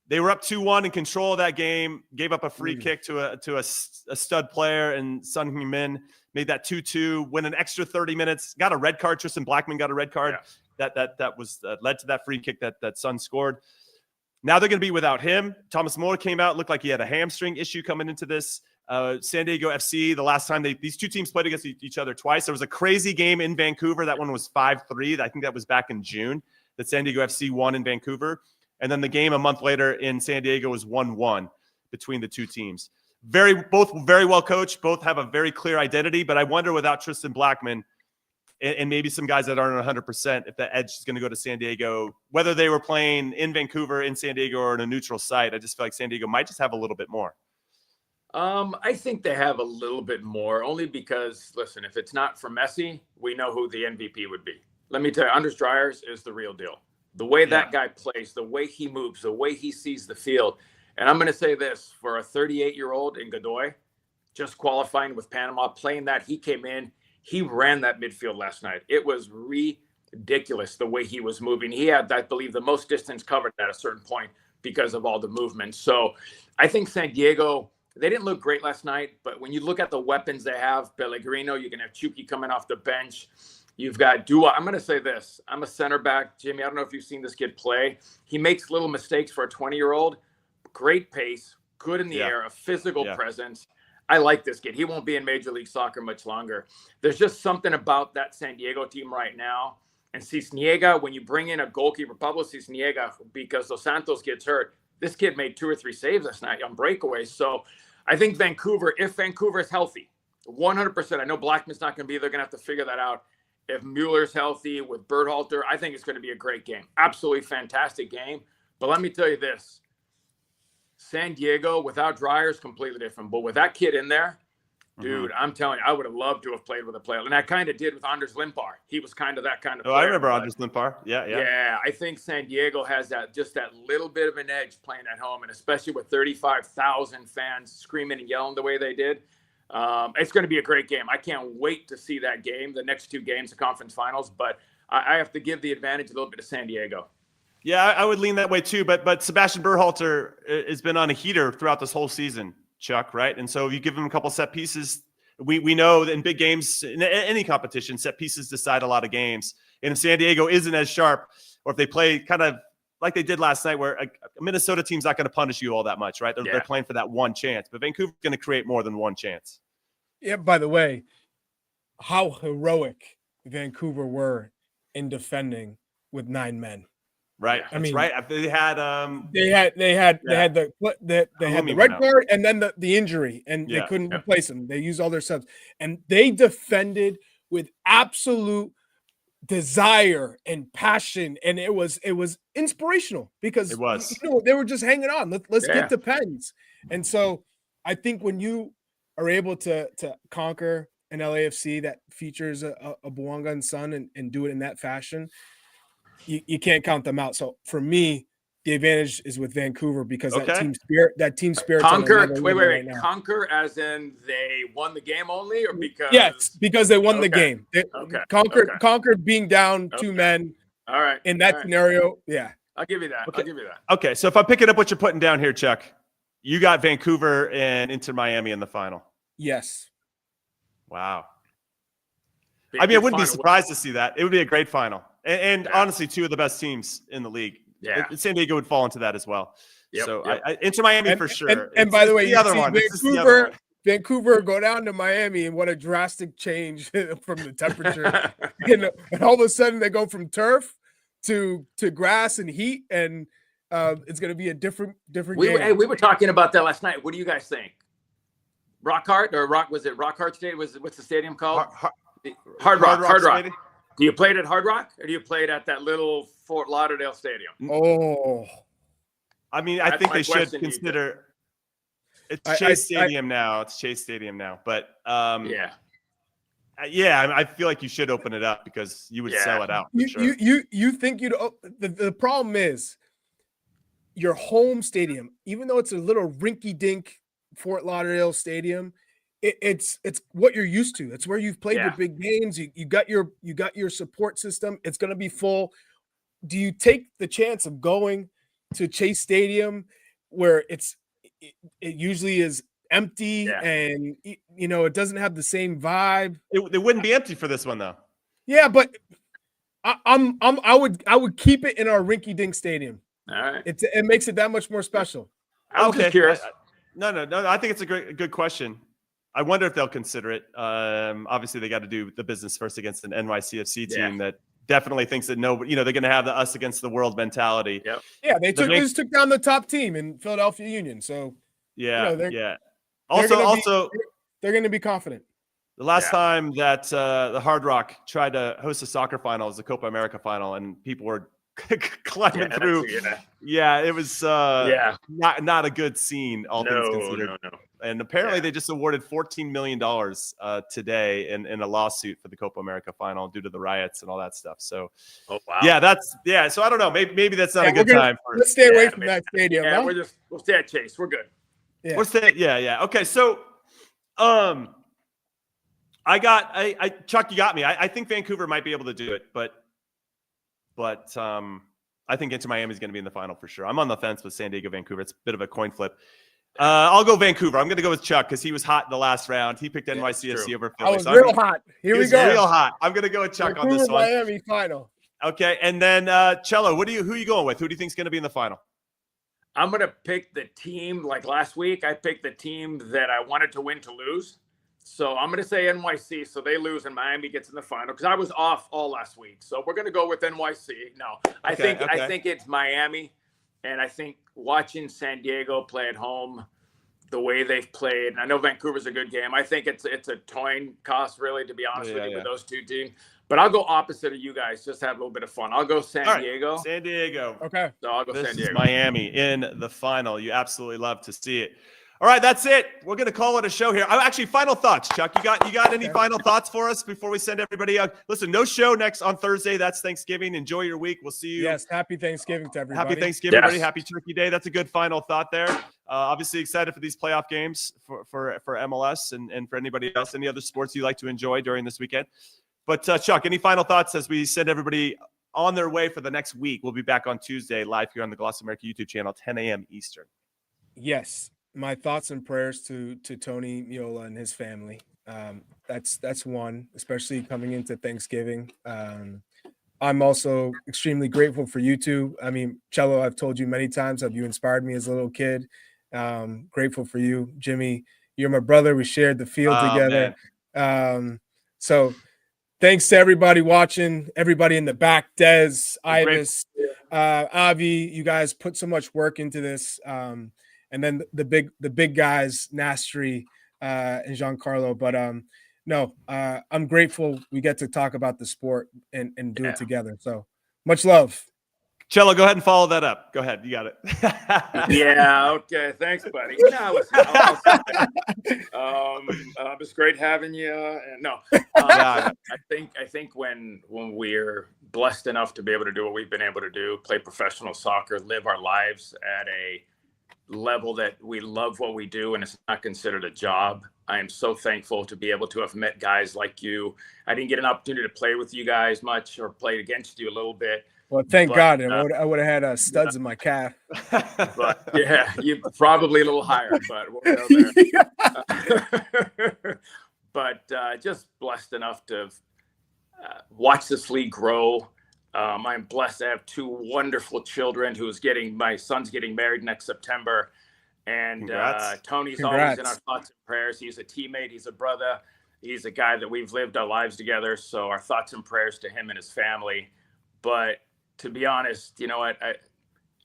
They were up 2-1 in control of that game, gave up a free kick to a stud player, and Son Heung-min made that 2-2, win an extra 30 minutes, got a red card. Tristan Blackman got a red card. That was led to that free kick that Son scored. Now they're going to be without him. Thomas Muller came out, looked like he had a hamstring issue coming into this. San Diego FC, the last time these two teams played against each other twice. There was a crazy game in Vancouver. That one was 5-3. I think that was back in June that San Diego FC won in Vancouver. And then the game a month later in San Diego was 1-1 between the two teams. Both very well coached. Both have a very clear identity. But I wonder without Tristan Blackman and maybe some guys that aren't 100%, if the edge is going to go to San Diego, whether they were playing in Vancouver, in San Diego, or in a neutral site. I just feel like San Diego might just have a little bit more. I think they have a little bit more, only because, listen, if it's not for Messi, we know who the MVP would be. Let me tell you, Anders Dryers is the real deal. The way that guy plays, the way he moves, the way he sees the field. And I'm going to say this, for a 38-year-old in Godoy, just qualifying with Panama, playing that, he came in, he ran that midfield last night. It was ridiculous the way he was moving. He had, I believe, the most distance covered at a certain point because of all the movement. So I think San Diego, they didn't look great last night, but when you look at the weapons they have, Pellegrino, you can have Chucky coming off the bench. You've got Dua. I'm going to say this. I'm a center back. Jimmy, I don't know if you've seen this kid play. He makes little mistakes for a 20-year-old. Great pace, good in the air, a physical presence. I like this kid. He won't be in Major League Soccer much longer. There's just something about that San Diego team right now. And Cisniega, when you bring in a goalkeeper, Pablo Cisniega, because Dos Santos gets hurt, this kid made 2 or 3 saves last night on breakaways. So I think Vancouver, if Vancouver is healthy, 100%, I know Blackman's not going to be, they're going to have to figure that out. If Mueller's healthy with Berhalter, I think it's going to be a great game. Absolutely fantastic game. But let me tell you this. San Diego, without Dryers, completely different. But with that kid in there, dude, I'm telling you, I would have loved to have played with a player. And I kind of did with Anders Limpar. He was kind of that kind of player. I remember Anders Limpar. Yeah. Yeah, I think San Diego has that little bit of an edge playing at home, and especially with 35,000 fans screaming and yelling the way they did. It's going to be a great game. I can't wait to see that game, the next 2 games, the conference finals. But I have to give the advantage a little bit to San Diego. Yeah, I would lean that way too. But Sebastian Berhalter has been on a heater throughout this whole season, Chuck, right? And so if you give him a couple set pieces, we know that in big games, in any competition, set pieces decide a lot of games. And if San Diego isn't as sharp, or if they play kind of like they did last night, where a Minnesota team's not going to punish you all that much, right? They're playing for that one chance. But Vancouver's going to create more than one chance. Yeah, by the way, how heroic Vancouver were in defending with 9 men. Right. I mean, right. They had they had the red card and then the injury, and they couldn't replace them. They used all their subs, and they defended with absolute desire and passion, and it was inspirational because it was. They were just hanging on. Let's get the pens. And so I think when you are able to conquer an LAFC that features a Bouangan son and do it in that fashion, you can't count them out. So for me, the advantage is with Vancouver because that team spirit. Conquer. Wait. Right now. Conquer as in they won the game only, or because? Yes, because they won the game. Conquered being down 2 men. All right. In that scenario, yeah. I'll give you that. Okay. I'll give you that. Okay, so if I'm picking up what you're putting down here, Chuck, you got Vancouver and Inter Miami in the final. Yes. Wow. I mean, I wouldn't be surprised to see that. It would be a great final. And honestly, 2 of the best teams in the league. Yeah. San Diego would fall into that as well. Yep, so Inter Miami for sure. And by the way, the other one. Vancouver go down to Miami, and what a drastic change from the temperature. And all of a sudden, they go from turf to grass and heat, and it's going to be a different game. We were talking about that last night. What do you guys think? Was it Rockhart Stadium? What's the stadium called? Hard Rock. Do you play it at Hard Rock, or do you play it at that little Fort Lauderdale stadium? Oh, I mean, I think they should consider. It's Chase Stadium now. It's Chase Stadium now, but I feel like you should open it up because you would sell it out. For sure. You think you'd? The problem is your home stadium, even though it's a little rinky-dink Fort Lauderdale stadium. It's what you're used to. It's where you've played your big games. You got your support system. It's going to be full. Do you take the chance of going to Chase Stadium where it usually is empty and it doesn't have the same vibe? It wouldn't be empty for this one though. Yeah, but I would keep it in our rinky-dink stadium. All right, it makes it that much more special. I'm just curious. No. I think it's a good question. I wonder if they'll consider it. Obviously, they got to do the business first against an NYCFC team that definitely thinks that they're going to have the us against the world mentality. Yep. Yeah, they just took down the top team in Philadelphia Union. So Also, they're going to be confident. The last time that the Hard Rock tried to host a soccer final was the Copa America final, and people were climbing through. It was not a good scene. All things considered. No. And apparently they just awarded $14 million today in a lawsuit for the Copa America final due to the riots and all that stuff. So, So I don't know. Maybe that's not a good time. Let's stay away from that stadium. Yeah, we'll stay at Chase. We're good. Yeah. We'll stay. Yeah. Okay. So, Chuck, you got me. I think Vancouver might be able to do it, but I think Inter Miami is going to be in the final for sure. I'm on the fence with San Diego, Vancouver. It's a bit of a coin flip. I'll go Vancouver. I'm going to go with Chuck because he was hot in the last round. He picked NYCFC over Philly. I was real hot. Here we go. Real hot. I'm going to go with Chuck on this one. Miami final. Okay, and then Cello, who are you going with? Who do you think is going to be in the final? I'm going to pick the team. Like last week, I picked the team that I wanted to win to lose. So I'm going to say NYC. So they lose and Miami gets in the final because I was off all last week. So we're going to go with NYC. No, I think it's Miami. And I think watching San Diego play at home, the way they've played, and I know Vancouver's a good game. I think it's a coin toss, really, to be honest with you, with those two teams. But I'll go opposite of you guys, just have a little bit of fun. I'll go San Diego. San Diego. Okay. So I'll go San Diego. Is Miami in the final. You absolutely love to see it. All right, that's it. We're going to call it a show here. Actually, final thoughts, Chuck. You got any final thoughts for us before we send everybody out? Listen, no show next on Thursday. That's Thanksgiving. Enjoy your week. We'll see you. Yes, happy Thanksgiving to everybody. Happy Thanksgiving, everybody. Happy Turkey Day. That's a good final thought there. Obviously excited for these playoff games for MLS and for anybody else, any other sports you like to enjoy during this weekend. But Chuck, any final thoughts as we send everybody on their way for the next week? We'll be back on Tuesday live here on the Gloss America YouTube channel, 10 a.m. Eastern. Yes. My thoughts and prayers to Tony Miola and his family. That's one, especially coming into Thanksgiving. I'm also extremely grateful for you two. I mean, Cello, I've told you many times how you inspired me as a little kid. Grateful for you, Jimmy. You're my brother. We shared the field together. So thanks to everybody watching, everybody in the back, Dez, Ivis, Avi. You guys put so much work into this. And then the big guys, Nastri and Giancarlo. But I'm grateful we get to talk about the sport and do it together. So much love. Cello, go ahead and follow that up. Go ahead. You got it. Yeah. Okay. Thanks, buddy. It's great having you. I think when we're blessed enough to be able to do what we've been able to do, play professional soccer, live our lives at a level that we love what we do, and it's not considered a job. I am so thankful to be able to have met guys like you. I didn't get an opportunity to play with you guys much or play against you a little bit. Well, thank God. I would have had studs in my calf. But yeah, you probably a little higher, but we'll go there. But just blessed enough to watch this league grow. I'm blessed to have two wonderful children. My son's getting married next September, and Tony's always in our thoughts and prayers. He's a teammate. He's a brother. He's a guy that we've lived our lives together. So our thoughts and prayers to him and his family. But to be honest, you know what?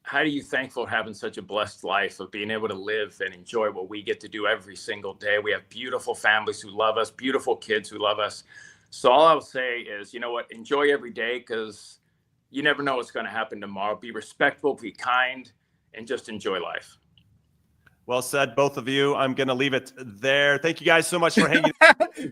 How are you thankful for having such a blessed life of being able to live and enjoy what we get to do every single day? We have beautiful families who love us, beautiful kids who love us. So all I'll say is, you know what? Enjoy every day, because you never know what's going to happen tomorrow. Be respectful, be kind, and just enjoy life. Well said, both of you. I'm going to leave it there. Thank you guys so much for hanging.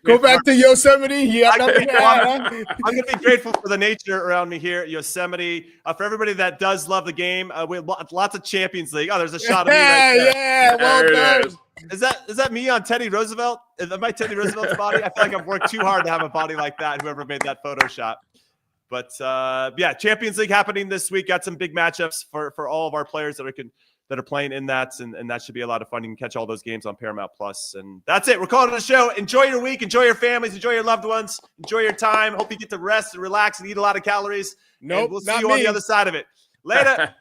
Go back to Yosemite. You got nothing to add, huh? I'm going to be grateful for the nature around me here at Yosemite. For everybody that does love the game, we have lots of Champions League. Oh, there's a shot of me right there. Yeah, well done. Is that me on Teddy Roosevelt? Is that my Teddy Roosevelt's body? I feel like I've worked too hard to have a body like that, whoever made that photo shot. But yeah, Champions League happening this week. Got some big matchups for all of our players that are playing in that, and that should be a lot of fun. You can catch all those games on Paramount Plus. And that's it. We're calling it a show. Enjoy your week. Enjoy your families. Enjoy your loved ones. Enjoy your time. Hope you get to rest and relax and eat a lot of calories. Nope, and we'll see you on the other side of it. Later.